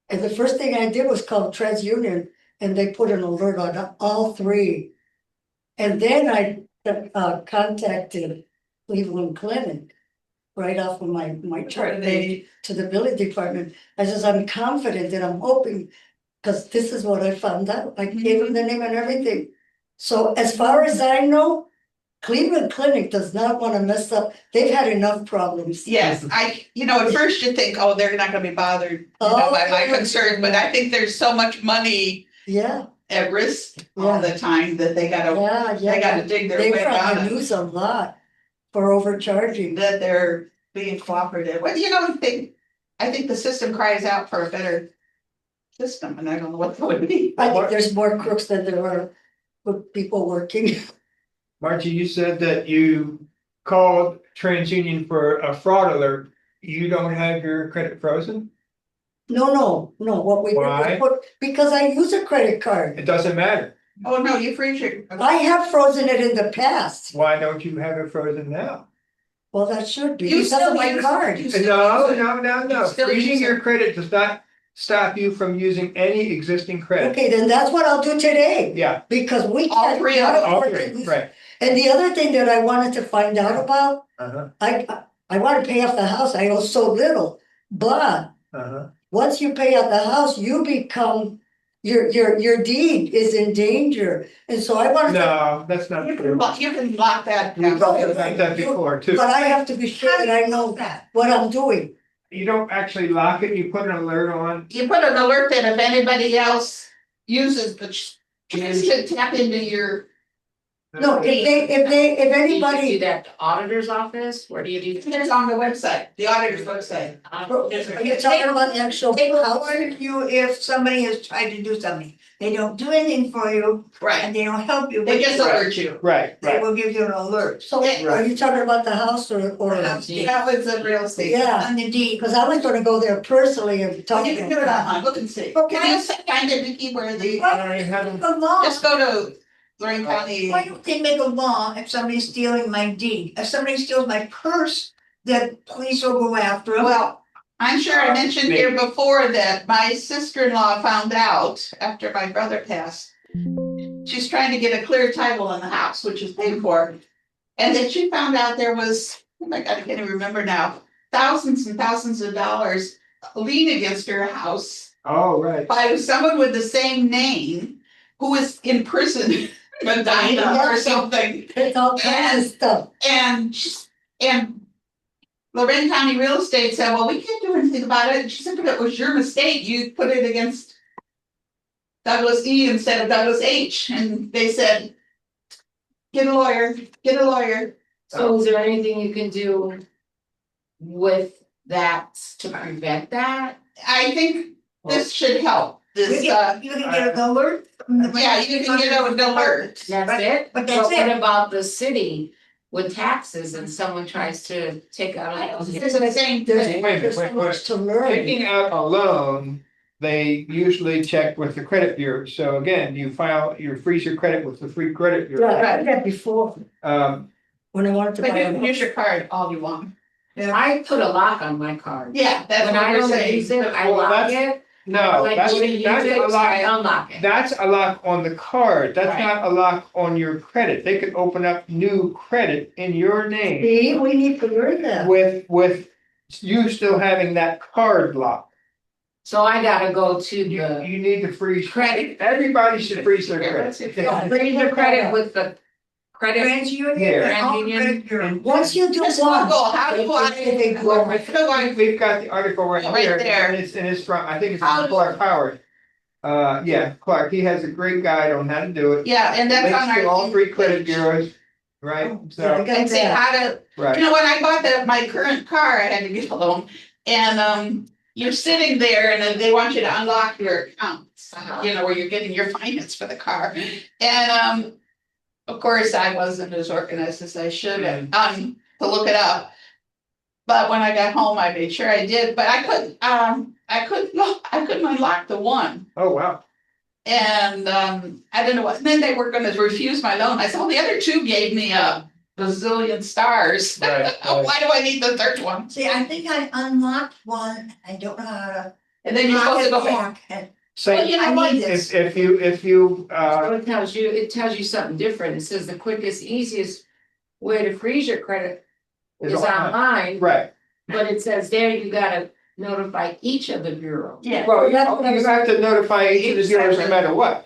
B: And the first thing I did was call TransUnion, and they put an alert on all 3. And then I contacted Cleveland Clinic right off of my chart to the billing department. I says, I'm confident and I'm hoping, because this is what I found out. I gave them the name and everything. So as far as I know, Cleveland Clinic does not want to mess up. They've had enough problems.
A: Yes, at first you think, oh, they're not gonna be bothered by my concern, but I think there's so much money
B: Yeah,
A: at risk all the time that they gotta dig their
B: they
A: way
B: were on
A: out
B: the
A: of
B: news a lot for overcharging.
A: that they're being cooperative. Well, I think the system cries out for a better system, and I don't know what that would be.
B: I think there's more crooks than there are good people working.
C: Margie, you said that you called TransUnion for a fraud alert. You don't have your credit frozen?
B: No, what we did
C: Why?
B: was because I use a credit card.
C: It doesn't matter.
A: Oh, no, you freeze your.
B: I have frozen it in the past.
C: Why don't you have it frozen now?
B: Well, that should be
A: You
B: because
A: still
B: of my
A: use-
B: card.
A: you still use it.
C: No.
A: You still
C: Freezing
A: use
C: your
A: it.
C: credit does not stop you from using any existing credit.
B: Okay, then that's what I'll do today.
C: Yeah,
B: Because we
A: All
B: can't.
A: 3 of them.
C: all 3, right.
B: And the other thing that I wanted to find out about,
C: Uh-huh,
B: I want to pay off the house. I owe so little, but
C: uh-huh.
B: once you pay out the house, you become, your deed is in danger. And so I wanted to,
C: No, that's not
A: You
C: true.
A: can lock that
C: We've
A: down.
C: talked about that before too.
B: but I have to be sure that I know what I'm doing.
C: You don't actually lock it, you put an alert on.
A: You put an alert that if anybody else uses the chance to tap into your.
B: No, if
E: Do you do
B: anybody,
E: that at the auditor's office? Where do you do?
A: It's on the website, the auditor's website.
B: are you talking about the actual
G: They will
B: house?
G: warn you if somebody has tried to do something. They don't do anything for you
A: Right,
G: and they don't help you.
A: they
G: but
A: just alert you.
C: Right,
G: They
C: right.
G: will give you an alert.
B: So are you talking about the house or?
A: That was a real estate.
B: Yeah.
G: On the deed.
B: Because I was gonna go there personally and talk.
A: You can do it online, look and see.
G: Okay.
A: Can you find it, Vicky, where the,
C: I haven't.
G: A law.
A: just go to Lorraine County.
G: Why don't they make a law if somebody's stealing my deed? If somebody steals my purse, then police will go after them.
A: Well, I'm sure I mentioned here before that my sister-in-law found out after my brother passed. She's trying to get a clear title on the house, which is paid for. And then she found out there was, oh my God, I can't even remember now, thousands and thousands of dollars lien against her house
C: Oh, right.
A: by someone with the same name who is in prison, Medina or something.
B: It's all kinds of stuff.
A: And Lorraine County Real Estate said, well, we can't do anything about it. And she said, but it was your mistake. You put it against Douglas E instead of Douglas H. And they said, get a lawyer, get a lawyer.
E: So is there anything you can do with that to prevent that?
A: I think this should help.
G: You
A: This,
G: can get an alert. from the-
A: yeah, you can get an alert.
E: That's it?
G: But that's
E: What
G: it.
E: about the city with taxes and someone tries to take out?
A: It's the same
B: There's,
A: thing.
B: there's so much to learn.
C: Taking out a loan, they usually check with the credit bureau. So again, you freeze your credit with the free credit bureau.
B: Yeah, I did that before, when I wanted to
A: But
B: buy
A: you
B: a
A: can use your card all you want.
E: I put a lock on my card.
A: Yeah, that's
E: When
A: what
E: I
A: we're
E: don't
A: saying.
E: use it, I
C: Well,
E: lock
C: that's-
E: it,
C: No,
E: Like,
C: that's,
E: what do you
C: that's
E: do?
C: a
E: I
C: lock,
E: unlock it.
C: that's a lock on the card, that's
A: Right.
C: not a lock on your credit. They could open up new credit in your name
B: See, we need to learn that.
C: with you still having that card lock.
E: So I gotta go to
C: You,
E: the,
C: you need to freeze.
E: Credit.
C: Everybody should freeze their credit.
E: freeze the credit with the credit.
G: TransUnion,
C: Here.
G: and all the
E: TransUnion.
G: credit bureaus.
C: And
B: Once you do
A: Just
B: one.
A: Google, how do I?
B: They go.
C: we've got the article right
A: Right
C: here,
A: there.
C: and it's from, I think it's
A: How-
C: from Clark Howard. Yeah, Clark, he has a great guide on how to do it.
A: Yeah, and that's on
C: Links to all
A: our.
C: 3 credit bureaus, right?
B: Yeah, I
C: So,
B: got
A: And see
B: that.
A: how to,
C: right.
A: you know, when I bought my current car, I had to get a loan. And you're sitting there and then they want you to unlock your accounts, you know, where you're getting your finance for the car. And of course, I wasn't as organized as I should have, to look it up. But when I got home, I made sure I did, but I couldn't unlock the one.
C: Oh, wow.
A: And I don't know what, and then they were gonna refuse my loan. I said, well, the other two gave me a bazillion stars.
C: Right, right.
A: Why do I need the third one?
G: See, I think I unlocked one, I don't know how to.
A: And then you're
G: lock
A: supposed to
G: it
A: go back.
G: and
C: So
A: Well, you know
G: I
A: what?
G: need this.
C: if you,
E: So it tells you something different. It says the quickest, easiest way to freeze your credit is online,
C: right.
E: but it says there you gotta notify each of the bureau.
A: Yeah.
C: Well,
B: that's what I
C: you
B: was-
C: have to notify each of the bureaus no matter what.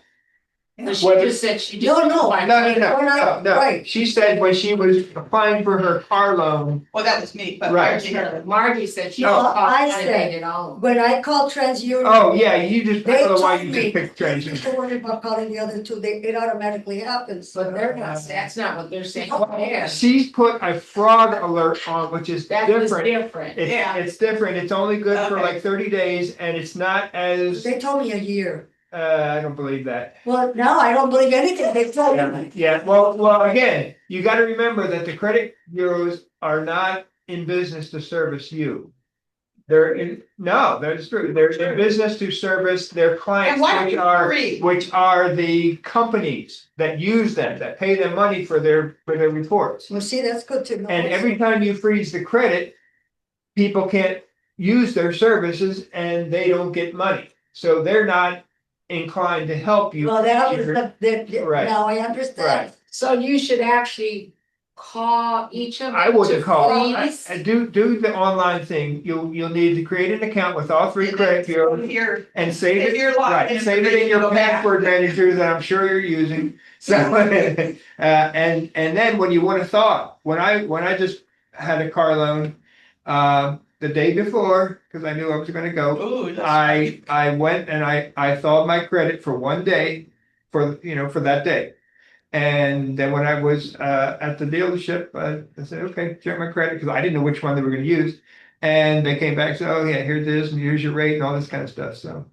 E: But she
C: Whether-
E: just said she just.
B: No, no.
E: notified-
C: No.
B: Right.
C: She said when she was applying for her car loan,
A: Well, that was me, but
C: Right.
A: Margie had-
E: Margie said she
C: No,
E: called
B: I
E: and
B: said-
E: made it all.
B: When I called TransUnion.
C: oh, yeah, you just, I
B: They
C: don't know why
B: told
C: you
B: me,
C: just picked transit.
B: don't worry about calling the other two, it automatically happens.
E: But they're not, that's not what they're saying. Yeah.
C: She's put a fraud alert on, which is
E: That was
C: different.
E: different.
A: Yeah.
C: It's different, it's only good for
A: Okay.
C: like 30 days, and it's not as,
B: They told me a year.
C: I don't believe that.
B: Well, now I don't believe anything they told me.
C: Yeah, well, again, you gotta remember that the credit bureaus are not in business to service you. No, that's true, they're in business to service their clients,
A: And why are
C: which
A: you
C: are,
A: free?
C: which are the companies that use them, that pay them money for their reports.
B: Well, see, that's good to know.
C: And every time you freeze the credit, people can't use their services and they don't get money. So they're not inclined to help you.
B: Well, that was,
C: Right.
B: now I understand.
C: Right.
E: So you should actually call each of them.
C: I wouldn't
E: to
C: call,
E: freeze?
C: do the online thing, you'll need to create an account with all 3 credit bureaus
A: Here,
C: and save
A: if
C: it,
A: you're logged
C: right,
A: in,
C: save it
A: then
C: in
A: you
C: your
A: go back.
C: password manager that I'm sure you're using. So, and then when you would have thought, when I just had a car loan, the day before, because I knew I was gonna go,
A: ooh, that's.
C: I went and I thawed my credit for one day for that day. And then when I was at the dealership, I said, okay, check my credit, because I didn't know which one they were gonna use. And they came back and said, oh yeah, here it is, and here's your rate and all this kind of stuff, so.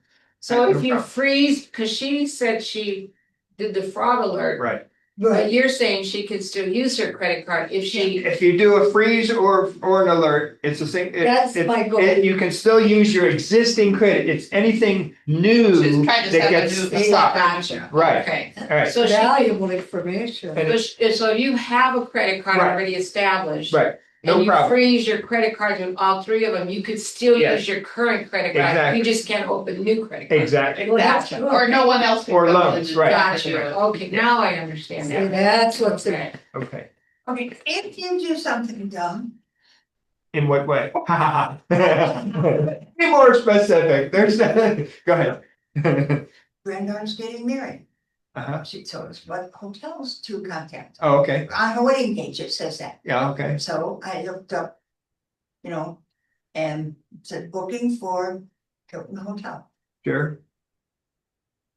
E: So if
C: No
E: you
C: problem.
E: freeze, cause she said she did the fraud alert,
C: Right,
E: but you're saying she could still use her credit card if she.
C: if you do a freeze or an alert, it's the same.
B: That's my goal.
C: You can still use your existing credit, it's anything new
A: Just kind of
C: that
A: have a
C: gets
A: new-
C: stopped.
E: Gotcha.
C: Right.
E: Okay.
C: All right,
E: So she,
B: Valuable information.
C: And
E: so you have a credit card
C: Right.
E: already established.
C: right, no
E: And you
C: problem.
E: freeze your credit cards with all 3 of them, you could still
C: Yes.
E: use your current credit card,
C: Exactly.
E: you just can't open new credit cards.
C: Exactly.
E: Gotcha.
A: Or no one else. can
C: Or
A: come in
C: loans,
A: and-
C: right.
E: Gotcha, okay, now I understand
B: See,
E: that.
B: that's what's in
E: Okay.
C: Okay,
G: Okay, if you do something dumb,
C: in what way? Be more specific, there's, go ahead.
G: granddaughter's getting married.
C: Uh-huh.
G: She told us what hotels to contact.
C: Oh, okay,
G: On her wedding page, it says that.
C: yeah, okay,
G: So I looked up, and said booking for Hilton Hotel.
C: sure,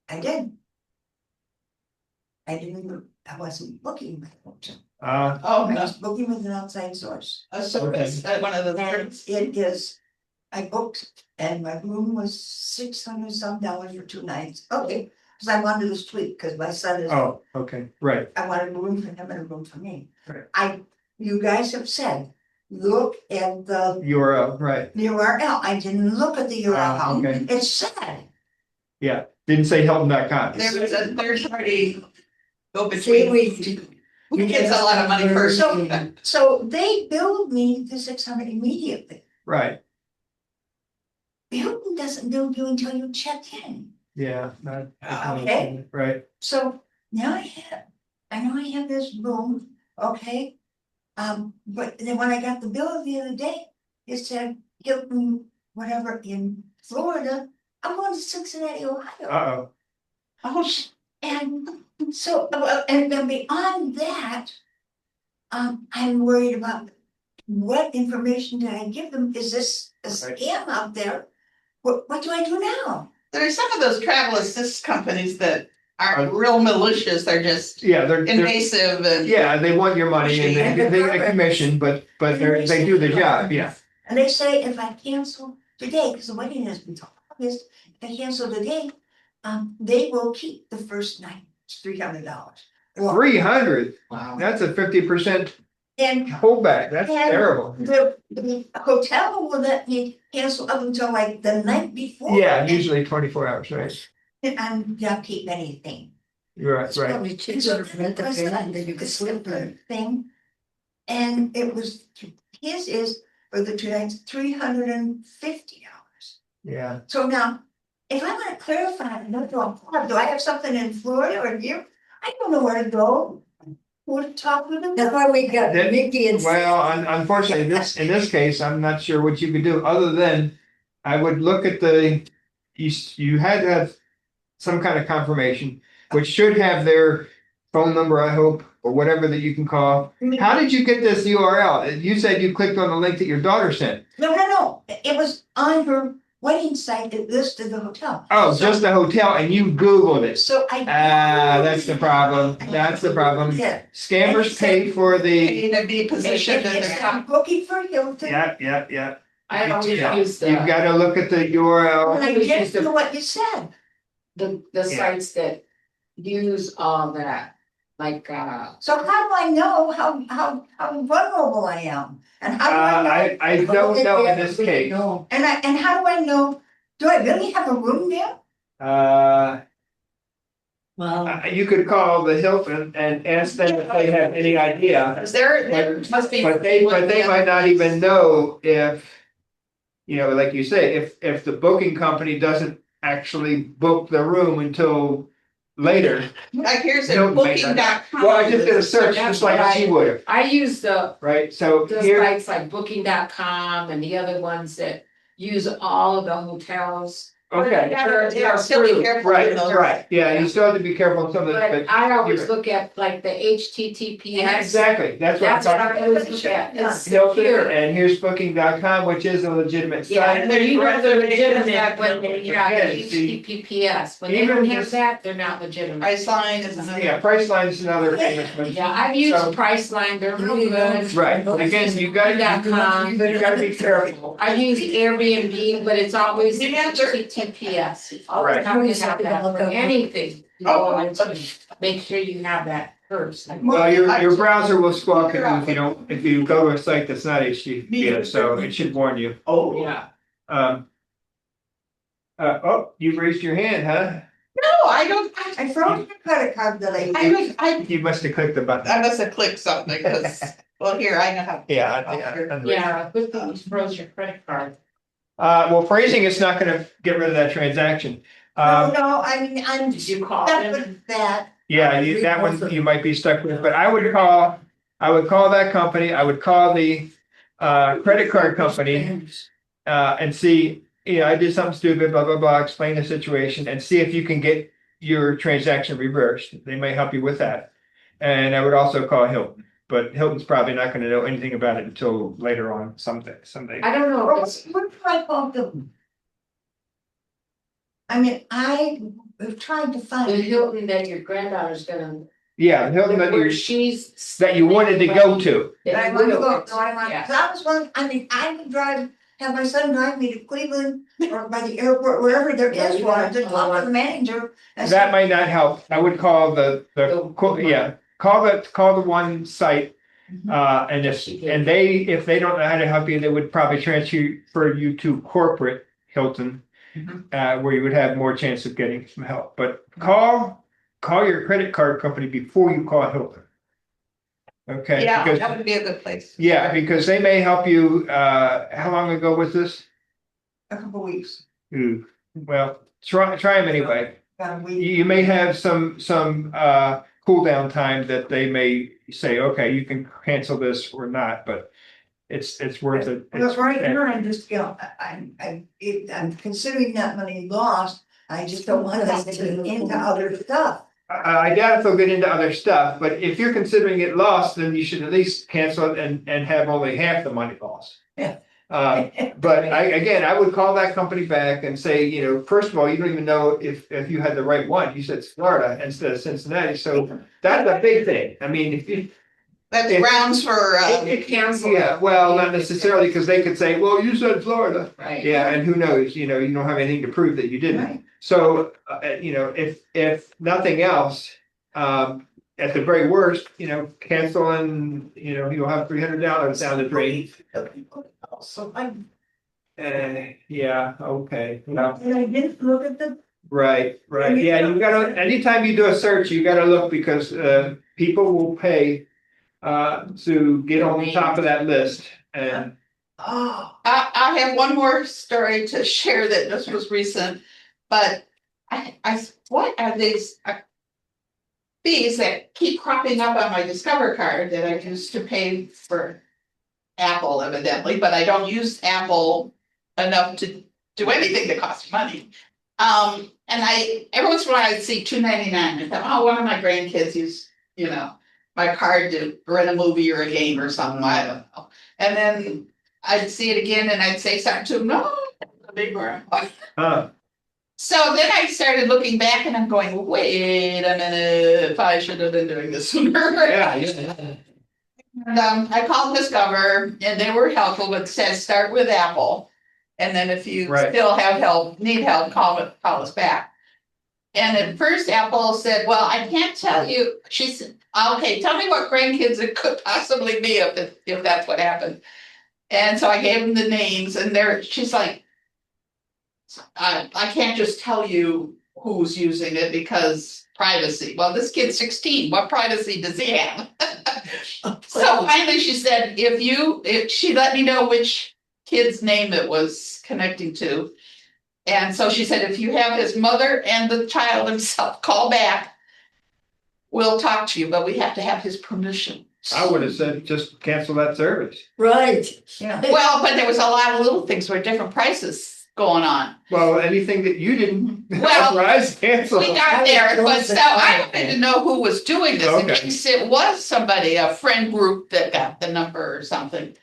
G: I did. I wasn't booking with the hotel.
A: Oh,
G: I
A: no,
G: was booking with an outside source.
A: a service, one of the
G: And
A: thirds.
G: it is, I booked and my room was $600 some for 2 nights. Okay, because I wanted a suite, because my son is,
C: oh, okay, right,
G: I wanted a room for him and a room for me.
C: Right.
G: You guys have said, look at the
C: URL, right,
G: URL. I didn't look at the
C: Ah,
G: URL.
C: okay.
G: It said,
C: yeah, didn't say Hilton.com.
A: There was a third party go
B: See,
A: between. Who gets a lot of money first?
G: so they billed me the 600 immediately.
C: Right,
G: Hilton doesn't bill you until you check in.
C: Yeah.
G: Okay.
C: Right.
G: So now I know I have this room, okay? But then when I got the bill the other day, it said Hilton, whatever, in Florida. I'm going to Cincinnati, Ohio.
C: Uh-oh.
A: Oh,
G: And so, and then beyond that, I'm worried about what information did I give them? Is this a scam out there? What do I do now?
A: there's some of those travel assist companies that aren't real malicious, they're just
C: Yeah, they're
A: invasive and.
C: yeah, they want your money and they get a commission, but they do the job, yeah.
G: And they say if I cancel today, because the wedding has been till August, if I cancel today, they will keep the first night, it's $300.
C: 300,
E: Wow.
C: that's a 50%
G: And
C: holdback, that's terrible.
G: the hotel will let me cancel up until like the night before.
C: Yeah, usually 24 hours, right?
G: And I'm not keep anything.
C: Right,
B: It's
C: right.
B: probably cheaper to rent a villa and then you can slip there.
G: Thing. And it was, his is for the 2 nights, $350.
C: Yeah.
G: So now, if I want to clarify, do I have something in Florida or here? I don't know where to go. Who to talk with them?
B: That's why we got
C: That-
B: Mickey and.
C: Well, unfortunately, in this case, I'm not sure what you could do, other than I would look at you had to have some kind of confirmation, which should have their phone number, I hope, or whatever that you can call. How did you get this URL? You said you clicked on the link that your daughter sent.
G: No. It was on her wedding site. It listed the hotel.
C: Oh,
G: So-
C: just the hotel, and you Googled it.
G: So I.
C: That's the problem. That's the problem.
G: Yeah.
C: Scammers pay for the.
A: Need to be positioned in
G: If
A: the.
G: I'm booking for Hilton.
C: Yeah.
E: I always
C: Yeah.
E: use
C: You've got to look at the URL.
G: And I just know what you said.
E: the
C: Yeah.
E: sites that use all that, like,
G: So how do I know how vulnerable I am? And how do I know?
C: I don't know in this case.
G: And how do I know? Do I really have a room there?
B: Well,
C: You could call the Hilton and ask them if they have any idea.
A: Cause there must be.
C: But they might not even know if, like you say, if the booking company doesn't actually book the room until later.
A: Like here's a
C: Hilton may
A: booking.com.
C: not. Well, I just did a search
E: That's
C: just like
E: what
C: she would have,
E: I use the
C: right? So here,
E: sites like booking.com and the other ones that use all of the hotels.
C: okay,
A: Yeah, still be careful. with
C: right,
A: those.
C: right, yeah, you still have to be careful of some of
E: But
C: this, but.
E: I always
C: you're-
E: look at like the HTTPS.
C: Exactly, that's what I'm
E: That's what
C: talking
E: I always look at. It's
C: Hilton,
E: secure.
C: and here's booking.com, which is a legitimate
E: Yeah,
C: site.
E: and then you know they're legitimate
A: Reservations,
E: when they got
C: yeah, see,
E: HTTPS. When they
C: even
E: don't have
C: just-
E: that, they're not legitimate.
A: Priceline is another.
C: Yeah, Priceline is another famous one.
E: Yeah, I've used
C: So-
E: Priceline, they're really good.
C: Right, again, you gotta be careful.
E: I've used Airbnb, but it's always
A: The answer.
E: HTTPS. You
C: Right.
E: always have to have that for anything. You
A: Oh.
E: go into, make sure you have that first.
C: Well, your browser will squawk at you if you go to a site that's not HTTPS, so it should warn you.
E: Oh, yeah.
C: You've raised your hand, huh?
A: No, I don't,
G: I froze your credit card that I.
C: You must have clicked the button.
A: I must have clicked something, because, well, here, I know how.
C: Yeah.
E: Yeah, good thing you froze your credit card.
C: Well, phrasing is not gonna get rid of that transaction.
G: No, I mean, I'm
E: Did you call
G: stuck
E: them?
G: with that.
C: Yeah, that one you might be stuck with, but I would call that company, I would call the credit card company and see, I did something stupid, blah, blah, blah, explain the situation and see if you can get your transaction reversed. They may help you with that. And I would also call Hilton, but Hilton's probably not gonna know anything about it until later on someday.
E: I don't know. if it's-
G: What do I call them? I mean, I have tried to
E: The
G: find.
E: Hilton that your granddaughter's gonna.
C: Yeah, Hilton
E: where
C: that you wanted to go to.
G: But I want to go, no, I want,
E: Yeah.
G: cause I was one, I mean, I would have my son drive me to Cleveland or by the airport, wherever there
E: Yeah,
G: is
E: you
G: one,
E: want-
G: to talk to the manager. and
C: That
G: say,
C: might not help. I would call call the one site. And if they don't know how to help you, they would probably transfer you to corporate Hilton. Where you would have more chance of getting some help, but call your credit card company before you call Hilton. Okay.
A: Yeah,
C: because-
A: that would be a good place.
C: Yeah, because they may help you, how long ago was this?
G: a couple weeks.
C: Ooh, well, try them anyway. You may have some cool down time that they may say, okay, you can cancel this or not, but it's worth it.
G: Look, right here, I'm just, I'm considering that money lost, I just don't want us to get into other stuff.
C: I doubt if they'll get into other stuff, but if you're considering it lost, then you should at least cancel it and have only half the money lost.
G: Yeah.
C: But I would call that company back and say, you know, first of all, you don't even know if you had the right one. You said it's Florida instead of Cincinnati, so that's a big thing. I mean, if you.
A: That's grounds for,
E: Cancel.
C: Yeah, well, not necessarily, because they could say, well, you said Florida.
E: Right.
C: Yeah, and who knows, you know, you don't have anything to prove that you didn't.
G: Right.
C: So, you know, if nothing else, at the very worst, you know, cancel and, you know, you'll have $300 down the drain.
G: So I,
C: Yeah, okay, well,
G: and I didn't look at the,
C: right, yeah, you gotta, anytime you do a search, you gotta look, because, people will pay, to get on the top of that list, and.
G: oh,
A: I have one more story to share that this was recent, but what are these fees that keep cropping up on my Discover card that I used to pay for Apple evidently, but I don't use Apple enough to do anything that costs money. And every once in a while I'd see $2.99. I thought, oh, one of my grandkids use, you know, my card to rent a movie or a game or something, I don't know. And then I'd see it again and I'd say something to him, no, a big one. So then I started looking back and I'm going, wait a minute, I should have been doing this sooner.
C: Yeah.
A: And I called Discover and they were helpful, but said start with Apple. And then if you still have need help, call us back. And at first Apple said, well, I can't tell you. She said, okay, tell me what grandkids it could possibly be if that's what happened. And so I gave them the names and she's like, I can't just tell you who's using it because privacy. Well, this kid's 16. What privacy does he have? So finally she said, if she let me know which kid's name it was connecting to. And so she said, if you have his mother and the child himself call back, we'll talk to you, but we have to have his permission.
C: I would have said, just cancel that service.
B: Right.
G: yeah.
A: Well, but there was a lot of little things where different prices going on.
C: Well, anything that you didn't
A: Well,
C: authorize, cancel.
A: We got there, but so I didn't know who was doing this. In
C: Okay.
A: case it was somebody, a friend group that got the number or something.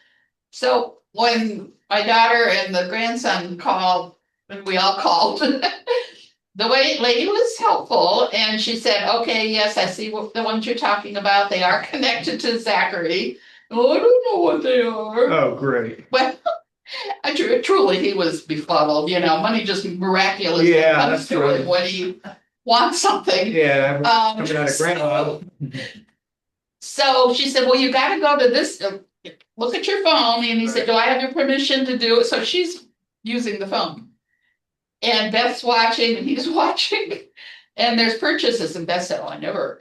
A: So when my daughter and the grandson called, and we all called, the lady was helpful and she said, okay, yes, I see the ones you're talking about. They are connected to Zachary. Oh, I don't know what they are.
C: Oh, great.
A: Well, truly, he was befuddled. You know, money just miraculously comes to him when he wants something.
C: Yeah, coming out of grandma.
A: So she said, well, you got to go to this, look at your phone. And he said, do I have your permission to do it? So she's using the phone. And Beth's watching and he's watching. And there's purchases. And Beth said, oh, I never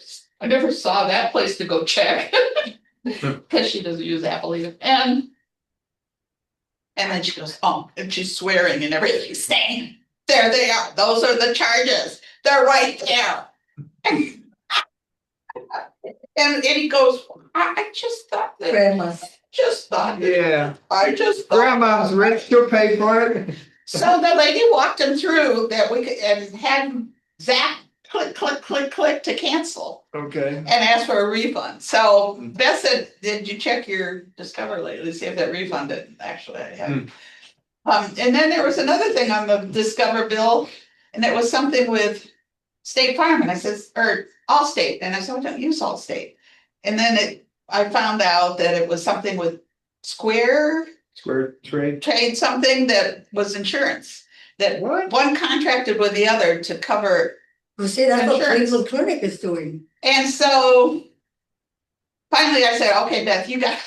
A: saw that place to go check. Because she doesn't use Apple either. And then she goes, oh, and she's swearing and everything, saying, there they are. Those are the charges. They're right there. And he goes, I just thought that.
B: Grandma.
C: Yeah.
A: I just thought.
C: Grandma's rich, she'll pay for it.
A: So the lady walked him through that we could, and had Zach click, click, click, click to cancel.
C: Okay.
A: And ask for a refund. So Beth said, did you check your Discover lately, see if that refund didn't actually happen? And then there was another thing on the Discover bill, and it was something with State Farm, and I says, or Allstate, and I said, I don't use Allstate. And then I found out that it was something with Square Trade, something that was insurance. That one contracted with the other to cover.
B: Well, see, that's what
A: insurance.
B: Cleveland Clinic is doing.
A: And so finally I said, okay, Beth, you got,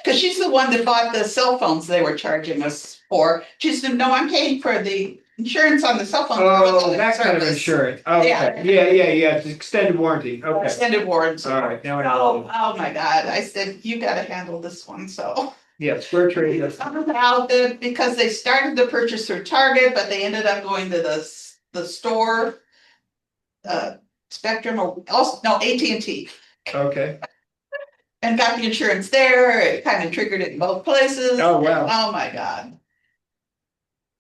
A: because she's the one that bought the cell phones they were charging us for. She said, no, I'm paying for the insurance on the cell phone.
C: Oh, that kind of insurance. Okay. Yeah. It's extended warranty. Okay.
A: Extended warranty.
C: All right. Now I know.
A: Oh my God. I said, you got to handle this one. So
C: Yeah, square trade, yes.
A: Found out that because they started the purchase through Target, but they ended up going to the store. Spectrum or also, no, AT&T,
C: Okay.
A: and got the insurance there. It kind of triggered it in both places.
C: Oh, wow.
A: Oh, my God.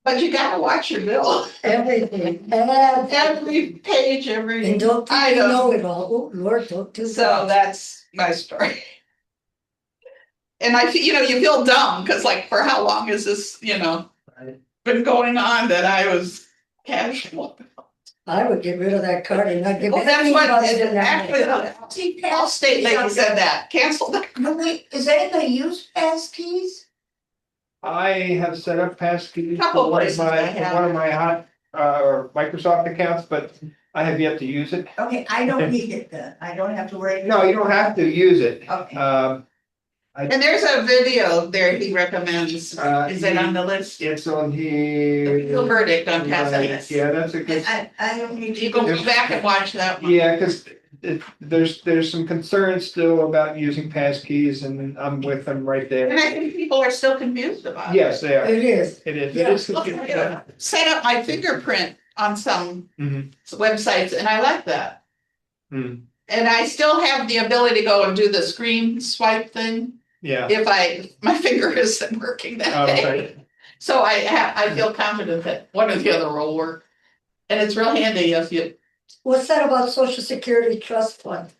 A: But you gotta watch your bill.
B: Everything,
A: Every page,
B: and don't think you
A: item.
B: know it all. Oh, Lord, don't do
A: So
B: that.
A: that's my story. And I feel, you feel dumb because like, for how long is this,
C: Right.
A: been going on that I was casual?
B: I would get rid of that card and not give
A: Well, that's what,
B: anybody the
A: actually,
B: number.
A: the Allstate lady said that, cancel that.
G: Is anybody use passkeys?
C: I have set up passkeys
A: Couple
C: for one of
A: places I
C: my,
A: have.
C: or Microsoft accounts, but I have yet to use it.
G: Okay, I don't need it then, I don't have to worry.
C: No, you don't have to use it.
G: Okay.
A: And there's a video there he recommends. Is it on the list?
C: It's on
A: The
C: here.
A: verdict on passing this.
C: Yeah, that's a good.
G: I don't need to.
A: You go back and watch that one.
C: Yeah, because there's some concerns still about using passkeys, and I'm with them right
A: And
C: there.
A: I think people are still confused about it.
C: Yes, they are.
B: It is.
C: It is.
B: Yeah.
C: It is.
A: Look, I set up my fingerprint on some
C: Mhm.
A: websites and I like that.
C: Hmm.
A: And I still have the ability to go and do the screen swipe thing
C: Yeah.
A: if my finger isn't working that day.
C: Okay.
A: So I feel confident that one or the other will work. And it's real handy if you,
B: What's that about Social Security Trust Fund?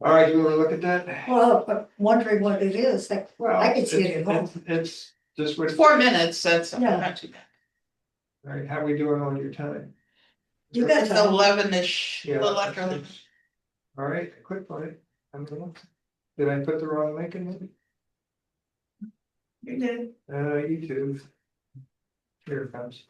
C: All right, you want to look at that?
B: Well, I'm wondering what it is, like,
C: Well,
B: I can see it at home.
C: It's just what.
A: 4 minutes, that's
B: Yeah.
A: not too bad.
C: All right, how we doing on your time?
B: You got
A: It's
B: time.
A: 11-ish, a
C: Yeah.
A: little after 11.
C: All right, quick on it. Did I put the wrong link in it?
A: You did.
C: YouTube. Here it comes.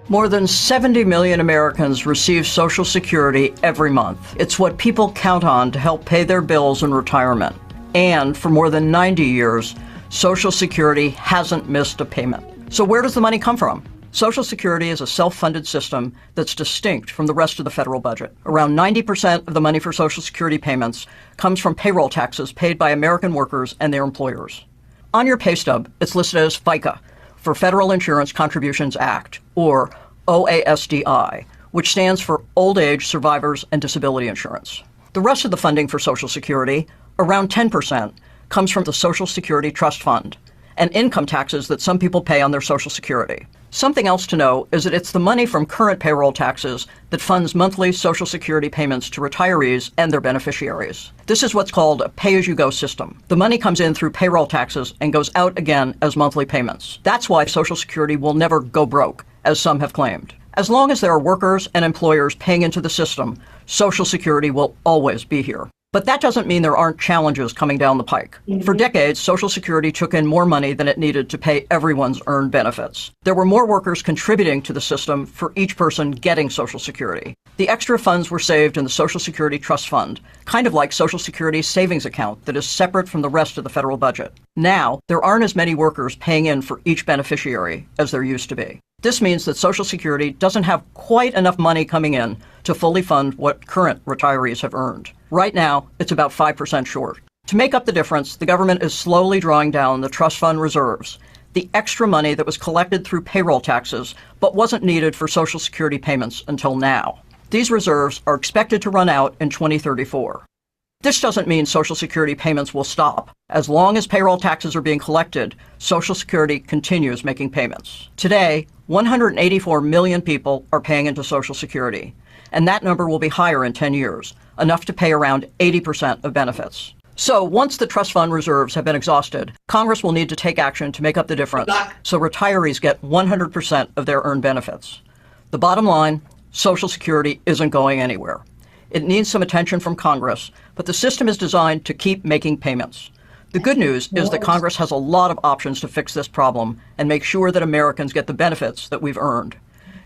L: More than 70 million Americans receive Social Security every month. It's what people count on to help pay their bills in retirement. And for more than 90 years, Social Security hasn't missed a payment. So where does the money come from? Social Security is a self-funded system that's distinct from the rest of the federal budget. Around 90% of the money for Social Security payments comes from payroll taxes paid by American workers and their employers. On your pay stub, it's listed as FICA, for Federal Insurance Contributions Act, or OASDI, which stands for Old Age Survivors and Disability Insurance. The rest of the funding for Social Security, around 10%, comes from the Social Security Trust Fund and income taxes that some people pay on their Social Security. Something else to know is that it's the money from current payroll taxes that funds monthly Social Security payments to retirees and their beneficiaries. This is what's called a pay-as-you-go system. The money comes in through payroll taxes and goes out again as monthly payments. That's why Social Security will never go broke, as some have claimed. As long as there are workers and employers paying into the system, Social Security will always be here. But that doesn't mean there aren't challenges coming down the pike. For decades, Social Security took in more money than it needed to pay everyone's earned benefits. There were more workers contributing to the system for each person getting Social Security. The extra funds were saved in the Social Security Trust Fund, kind of like Social Security's savings account that is separate from the rest of the federal budget. Now, there aren't as many workers paying in for each beneficiary as there used to be. This means that Social Security doesn't have quite enough money coming in to fully fund what current retirees have earned. Right now, it's about 5% short. To make up the difference, the government is slowly drawing down the trust fund reserves, the extra money that was collected through payroll taxes but wasn't needed for Social Security payments until now. These reserves are expected to run out in 2034. This doesn't mean Social Security payments will stop. As long as payroll taxes are being collected, Social Security continues making payments. Today, 184 million people are paying into Social Security, and that number will be higher in 10 years, enough to pay around 80% of benefits. So once the trust fund reserves have been exhausted, Congress will need to take action to make up the difference so retirees get 100% of their earned benefits. The bottom line, Social Security isn't going anywhere. It needs some attention from Congress, but the system is designed to keep making payments. The good news is that Congress has a lot of options to fix this problem and make sure that Americans get the benefits that we've earned.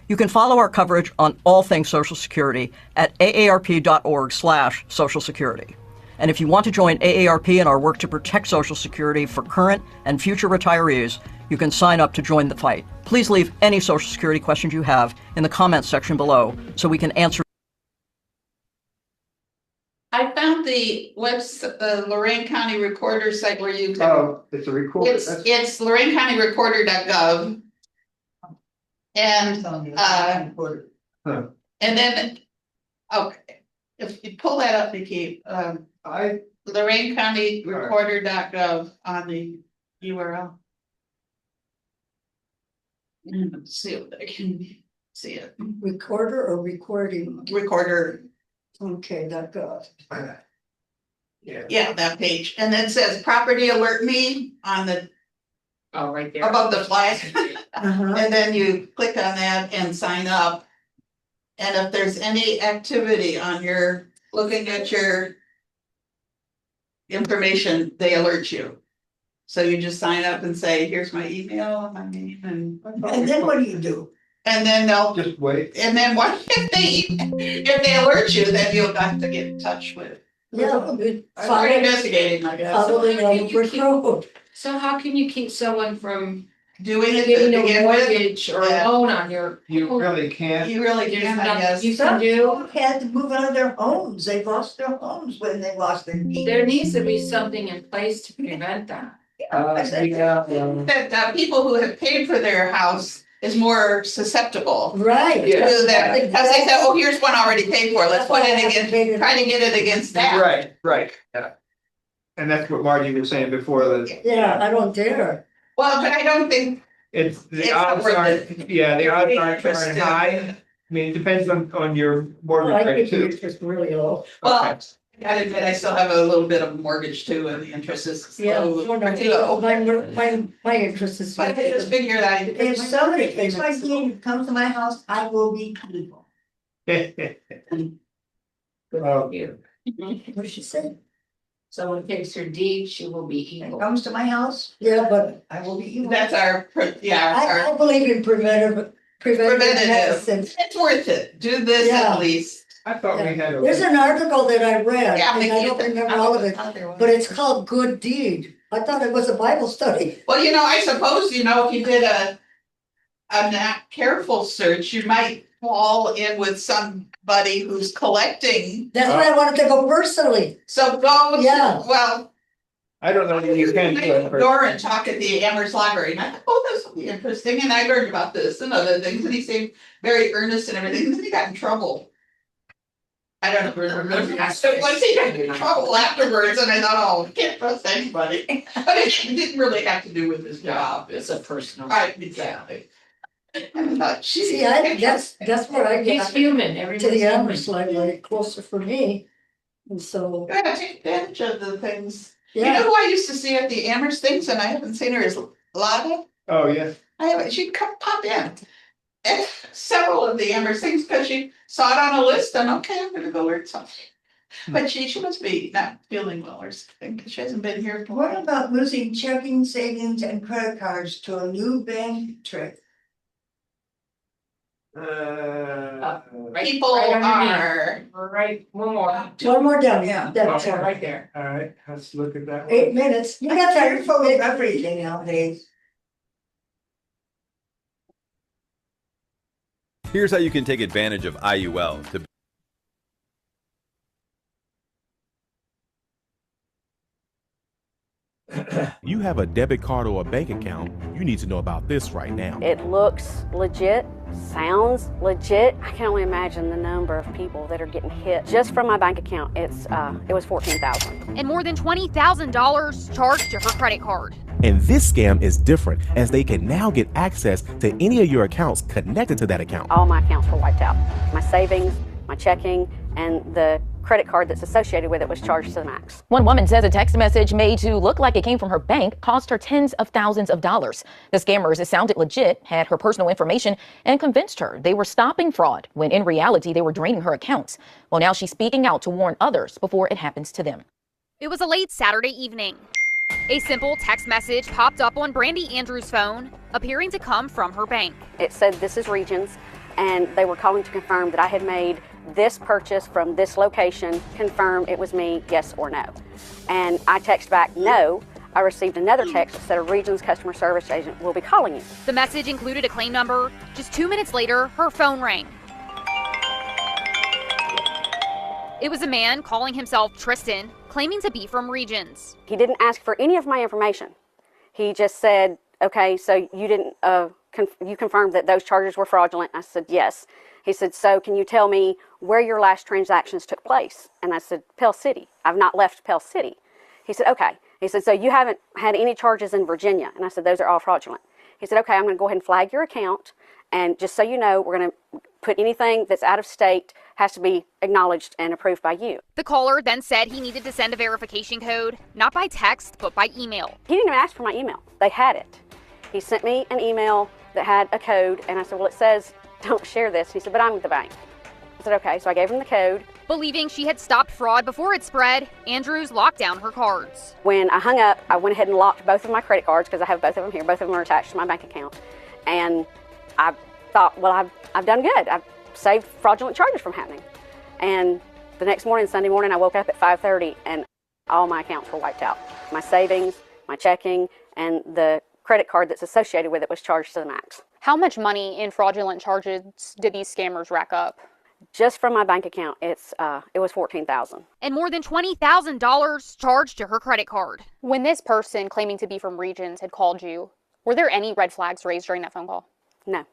L: You can follow our coverage on all things Social Security at aarp.org/Social Security. And if you want to join AARP in our work to protect Social Security for current and future retirees, You can sign up to join the fight. Please leave any Social Security questions you have in the comments section below so we can answer.
A: I found the Lorraine County Recorder site where you can.
C: Oh, it's a recorder.
A: It's LoraineCountyRecorder.gov. And and then, okay, if you pull that up, Nikki, LoraineCountyRecorder.gov on the URL. Let's see if I can see it.
B: Recorder or recording?
A: Recorder.
B: Okay, .gov.
A: Yeah, that page. And then it says property alert me on the
E: right there.
A: above the flag. And then you click on that and sign up. And if there's any activity on your, looking at your information, they alert you. So you just sign up and say, here's my email and my name and
G: then what do?
A: And then they'll
C: just wait.
A: And then what if they alert you, then you'll have to get in touch with. Start investigating, I guess.
E: So how can you keep someone from
A: doing it
E: getting
A: to
E: a
A: begin with?
E: mortgage or a loan on your?
C: You really can't.
A: You really
E: There's
A: can, I
E: nothing
A: guess.
E: you can
G: Some
E: do.
G: people had to move out of their homes. They lost their homes when they lost their keys.
E: There needs to be something in place to prevent that.
A: That people who have paid for their house is more susceptible.
B: Right.
A: To that, because they said, oh, here's one already paid for, let's put it against, try to get it against that.
C: Right. Yeah. And that's what Margie was saying before.
B: Yeah, I don't dare.
A: Well, but I don't think.
C: It's the
A: It's
C: odds
A: not worth
C: aren't,
A: it.
C: yeah, the odds aren't
A: Interesting.
C: high. I mean, it depends on your
B: I
C: mortgage rate
B: think
C: too.
B: it's just really low.
A: Well,
C: Okay.
A: I gotta admit, I still have a little bit of mortgage too, and the interest is
B: Yeah,
A: pretty low.
B: my interest is.
A: But I just figured
G: If somebody takes my key and comes to my house, I will be evil.
C: Oh,
B: What did she say?
E: Someone takes her deed, she will be
G: And
E: evil.
G: comes to my house,
B: Yeah, but
G: I will be evil.
A: That's our,
B: I believe in preventative medicine.
A: It's worth it, do this
B: Yeah.
A: at least.
C: I thought we had
B: There's an article that I read,
A: Yeah,
B: and I don't remember all of it, but it's called Good Deed. I thought it was a Bible study.
A: Well, I suppose, if you did a not careful search, you might fall in with somebody who's collecting.
B: That's why I wanted to go personally.
A: So go,
B: Yeah.
A: well.
C: I don't know if you can do it.
A: Door and talk at the Amherst Library, and I thought, oh, this will be interesting, and I learned about this and other things, and he seemed very earnest and everything, and then he got in trouble. I don't remember, so once he got in trouble afterwards, and I thought, oh, I can't trust anybody, but it didn't really have to do with his job,
E: It's a personal.
A: right, exactly. And I thought,
B: See, that's where I
E: He's
B: get
E: human,
B: to
E: everybody's
B: the
E: human.
B: Amherst Library, closer for me. And so,
A: you gotta take advantage of the things. You know
B: yeah,
A: who I used to see at the Amherst things, and I haven't seen her, is Lada.
C: Oh, yeah.
A: She'd come pop in. And several of the Amherst things, because she saw it on a list and okay, I'm gonna go learn something. But she must be not feeling well or something, because she hasn't been here for a
G: What
A: while.
G: about losing checking, savings and credit cards to a new bank trick?
A: People
E: right underneath.
A: are.
E: Right, one more.
B: one more down,
G: Yeah.
B: that's
E: Okay,
B: all.
E: right there.
C: All right, let's look at that.
B: 8 minutes. You
G: You
B: got
G: got
B: time.
G: time full of everything nowadays.
M: Here's how you can take advantage of IUL to you have a debit card or a bank account, you need to know about this right now.
K: It looks legit, sounds legit. I can only imagine the number of people that are getting hit just from my bank account. It was $14,000.
D: And more than $20,000 charged to her credit card.
H: And this scam is different, as they can now get access to any of your accounts connected to that account.
K: All my accounts were wiped out. My savings, my checking, and the credit card that's associated with it was charged to the max.
N: One woman says a text message made to look like it came from her bank cost her tens of thousands of dollars. The scammers, it sounded legit, had her personal information and convinced her they were stopping fraud when in reality they were draining her accounts. Well, now she's speaking out to warn others before it happens to them.
D: It was a late Saturday evening. A simple text message popped up on Brandy Andrews' phone, appearing to come from her bank.
K: It said, "This is Regions," and they were calling to confirm that I had made this purchase from this location, confirm it was me, yes or no. And I text back, no,
O: I received another text that said a Regions customer service agent will be calling you.
D: The message included a claim number. Just 2 minutes later, her phone rang. It was a man calling himself Tristan, claiming to be from Regions.
O: He didn't ask for any of my information. He just said, okay, so you didn't, you confirmed that those charges were fraudulent? I said, yes. He said, so can you tell me where your last transactions took place? And I said, Pell City. I've not left Pell City. He said, okay. He said, so you haven't had any charges in Virginia? And I said, those are all fraudulent. He said, okay, I'm going to go ahead and flag your account. And just so you know, we're going to put anything that's out of state has to be acknowledged and approved by you.
D: The caller then said he needed to send a verification code, not by text, but by email.
O: He didn't even ask for my email. They had it. He sent me an email that had a code, and I said, well, it says don't share this. He said, but I'm with the bank. I said, okay, so I gave him the code.
D: Believing she had stopped fraud before it spread, Andrews locked down her cards.
O: When I hung up, I went ahead and locked both of my credit cards because I have both of them here. Both of them are attached to my bank account. And I thought, well, I've done good. I've saved fraudulent charges from happening. And the next morning, Sunday morning, I woke up at 5:30 and all my accounts were wiped out. My savings, my checking, and the credit card that's associated with it was charged to the max.
P: How much money in fraudulent charges did these scammers rack up?
O: Just from my bank account, it was $14,000.
D: And more than $20,000 charged to her credit card.
P: When this person claiming to be from Regions had called you, were there any red flags raised during that phone call?
O: No,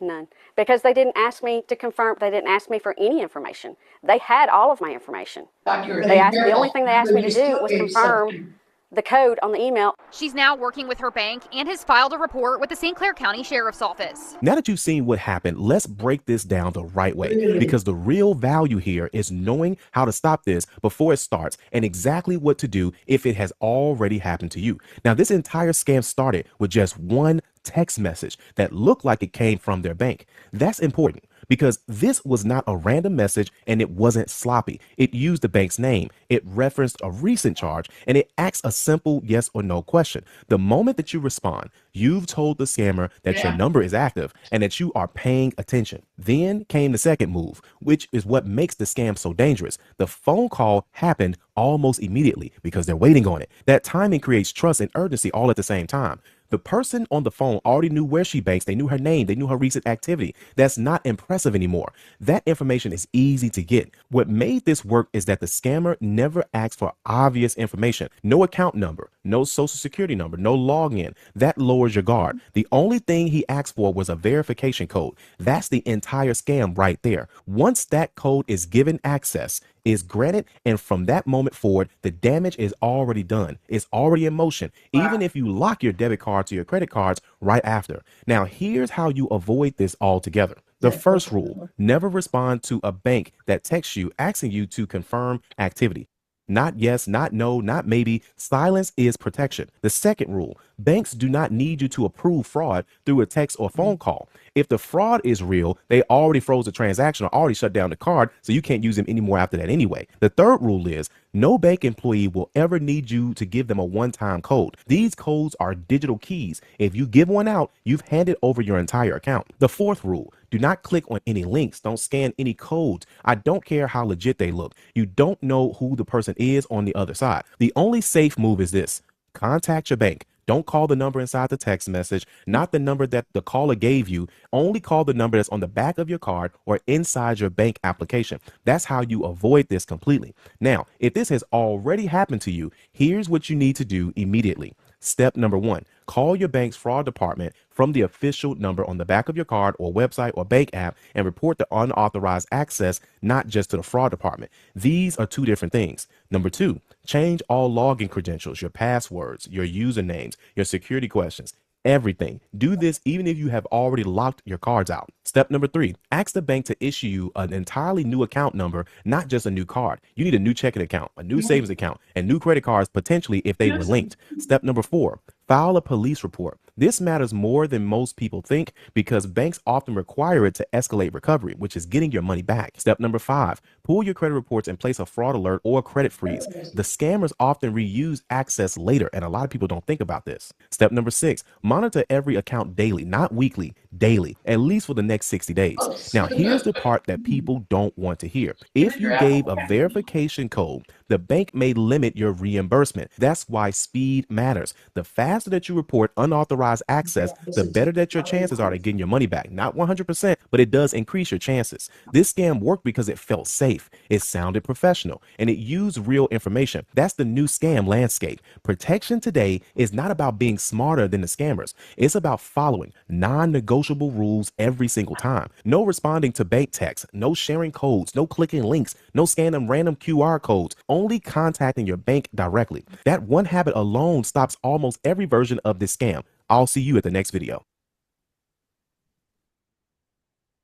O: none. Because they didn't ask me to confirm, they didn't ask me for any information. They had all of my information. The only thing they asked me to do was confirm the code on the email.
D: She's now working with her bank and has filed a report with the St. Clair County Sheriff's Office.
H: Now that you've seen what happened, let's break this down the right way, because the real value here is knowing how to stop this before it starts and exactly what to do if it has already happened to you. Now, this entire scam started with just one text message that looked like it came from their bank. That's important because this was not a random message and it wasn't sloppy. It used the bank's name, it referenced a recent charge, and it asks a simple yes or no question. The moment that you respond, you've told the scammer that your number is active and that you are paying attention. Then came the second move, which is what makes the scam so dangerous. The phone call happened almost immediately because they're waiting on it. That timing creates trust and urgency all at the same time. The person on the phone already knew where she banks. They knew her name. They knew her recent activity. That's not impressive anymore. That information is easy to get. What made this work is that the scammer never asked for obvious information. No account number, no social security number, no login. That lowers your guard. The only thing he asked for was a verification code. That's the entire scam right there. Once that code is given access, is granted, and from that moment forward, the damage is already done. It's already in motion, even if you lock your debit card to your credit cards right after. Now, here's how you avoid this altogether. The first rule, never respond to a bank that texts you asking you to confirm activity. Not yes, not no, not maybe. Silence is protection. The second rule, banks do not need you to approve fraud through a text or phone call. If the fraud is real, they already froze the transaction or already shut down the card, so you can't use them anymore after that anyway. The third rule is no bank employee will ever need you to give them a one-time code. These codes are digital keys. If you give one out, you've handed over your entire account. The fourth rule, do not click on any links. Don't scan any codes. I don't care how legit they look. You don't know who the person is on the other side. The only safe move is this. Contact your bank. Don't call the number inside the text message, not the number that the caller gave you. Only call the number that's on the back of your card or inside your bank application. That's how you avoid this completely. Now, if this has already happened to you, here's what you need to do immediately. Step number 1, call your bank's fraud department from the official number on the back of your card or website or bank app and report the unauthorized access, not just to the fraud department. These are two different things. Number 2, change all login credentials, your passwords, your usernames, your security questions. Everything. Do this even if you have already locked your cards out. Step number 3, ask the bank to issue you an entirely new account number, not just a new card. You need a new checking account, a new savings account, and new credit cards potentially if they were linked. Step number 4, file a police report. This matters more than most people think because banks often require it to escalate recovery, which is getting your money back. Step number 5, pull your credit reports and place a fraud alert or credit freeze. The scammers often reuse access later, and a lot of people don't think about this. Step number 6, monitor every account daily, not weekly, daily, at least for the next 60 days. Now, here's the part that people don't want to hear. If you gave a verification code, the bank may limit your reimbursement. That's why speed matters. The faster that you report unauthorized access, the better that your chances are to getting your money back. Not 100%, but it does increase your chances. This scam worked because it felt safe, it sounded professional, and it used real information. That's the new scam landscape. Protection today is not about being smarter than the scammers. It's about following non-negotiable rules every single time. No responding to bank texts, no sharing codes, no clicking links, no scanning random QR codes, only contacting your bank directly. That one habit alone stops almost every version of this scam. I'll see you at the next video.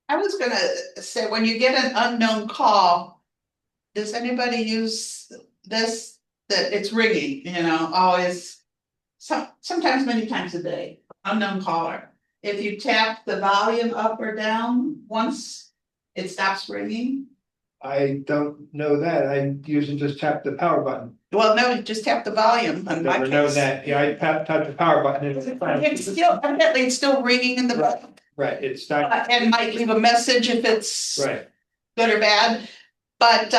A: I was gonna say, when you get an unknown call, does anybody use this, that it's ringing, always, sometimes many times a day, unknown caller. If you tap the volume up or down once, it stops ringing.
C: I don't know that. I usually just tap the power button.
A: Well, no, you just tap the volume.
C: I never know that. Yeah, I tap the power button.
A: It's still, evidently it's still ringing in the back.
C: Right, it's not.
A: And might leave a message if it's
C: Right.
A: good or bad. But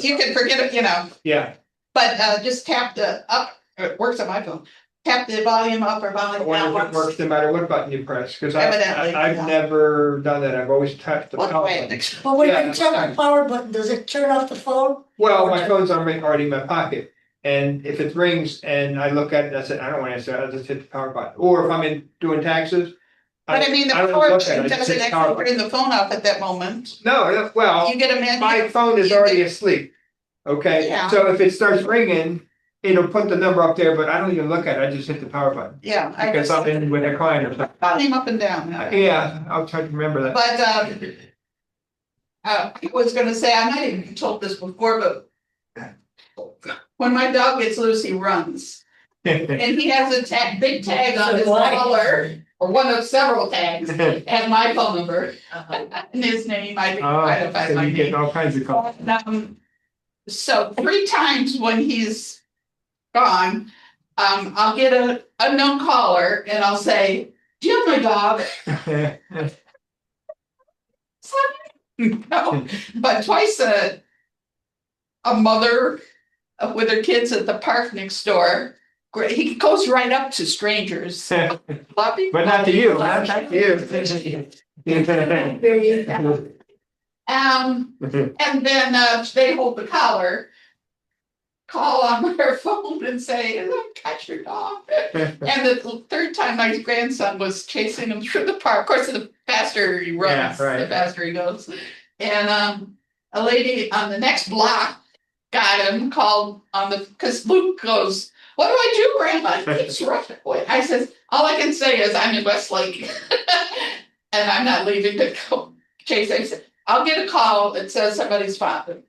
A: you can forget it,
C: Yeah.
A: But just tap the up, it works on my phone. Tap the volume up or
C: I
A: volume
C: wonder
A: down.
C: if it works no matter what button you press, because
A: Evidently,
C: I've
A: yeah.
C: never done that. I've always tapped the
A: Well,
C: power
A: wait,
C: button.
B: But when
C: Yeah,
B: you tap
C: okay.
B: the power button, does it turn off the phone?
C: Well, my phone's already in my pocket, and if it rings and I look at it, I said, I don't want to answer, I'll just hit the power button. Or if I'm doing taxes.
A: But I mean, the
C: don't
A: power
C: look at
A: button
C: it, I just
A: doesn't
C: hit the power
A: actually turn
C: button.
A: the phone off at that moment.
C: No, well,
A: You get a menu.
C: my phone is already asleep. Okay,
A: Yeah.
C: so if it starts ringing, it'll put the number up there, but I don't even look at it, I just hit the power button.
A: Yeah.
C: Because I'm in with a client or something.
A: Volume up and down.
C: Yeah, I'll try to remember that.
A: But I was gonna say, I might have told this before, but when my dog gets loose, he runs. And he has a big tag on his collar, or one of several tags, has my phone number and his name. I try to find
C: So
A: my
C: you get
A: name.
C: all kinds of calls.
A: So 3 times when he's gone, I'll get a unknown caller and I'll say, "Do you have my dog?" No, but twice a mother with her kids at the park next door. He goes right up to strangers. But
C: not to you, not to you.
A: And then they hold the collar, call on their phone and say, "Look, catch your dog." And the 3rd time, my grandson was chasing him through the park. Of course, the faster he runs, the faster he goes. And a lady on the next block got him, called on because Luke goes, "What do I do, Grandma?" He's running away. I says, "All I can say is I'm in Westlake and I'm not leaving to go chase." I said, "I'll get a call that says somebody's found."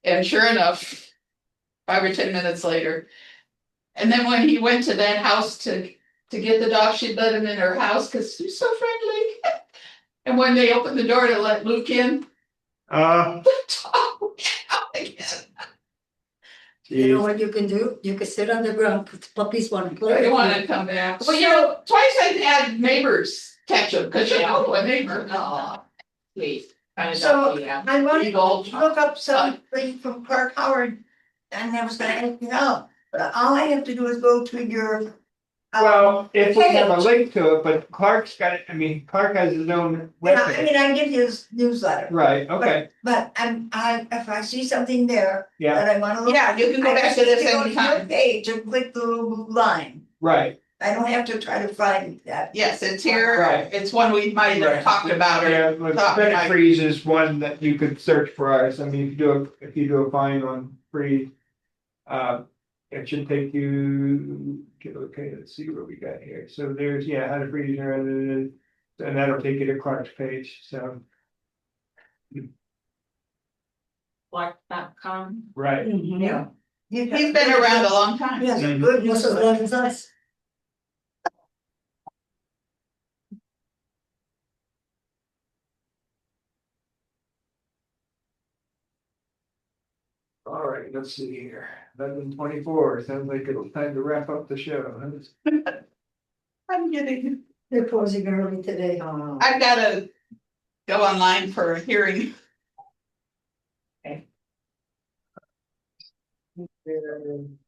A: And sure enough, 5 or 10 minutes later. And then when he went to that house to get the dog, she'd let him in her house because she's so friendly. And when they opened the door to let Luke in, the dog out again.
B: You know what you can do? You can sit on the ground, because puppies want to play.
A: They want to come back. Well, twice I've had neighbors catch them because a neighbor.
E: Oh, please.
G: So I wanted to look up something from Clark Howard, and I was gonna ask you out, but all I have to do is go to your.
C: Well, if we have a
G: page.
C: link to it, but Clark's got it, Clark has his own
G: Yeah, I mean,
C: webpage.
G: I get his newsletter.
C: Right, okay,
G: But if I see something there
C: yeah,
G: that I wanna look.
A: Yeah, you can go
G: I
A: back
G: just
A: to this
G: go your
A: anytime.
G: page and click the little blue line.
C: right.
G: I don't have to try to find that.
A: Yes, it's here.
C: Right.
A: It's one we might have
C: Right.
A: talked about.
C: Yeah,
A: Or
C: but
A: thought
C: credit
A: might-
C: freeze is one that you could search for ours. I mean, if you do a find on freeze, it should take you, okay, let's see what we got here. So there's, how to freeze, and that'll take you to Clark's page, so.
E: Clark.com.
C: Right.
G: Yeah.
A: He's been around a long time.
G: Yes,
C: Mhm.
G: good
B: Just as long as us.
C: All right, let's see here. 11:24. Sounds like it's time to wrap up the show.
A: I'm getting.
B: They're closing early today.
A: I've got to go online for a hearing.
C: And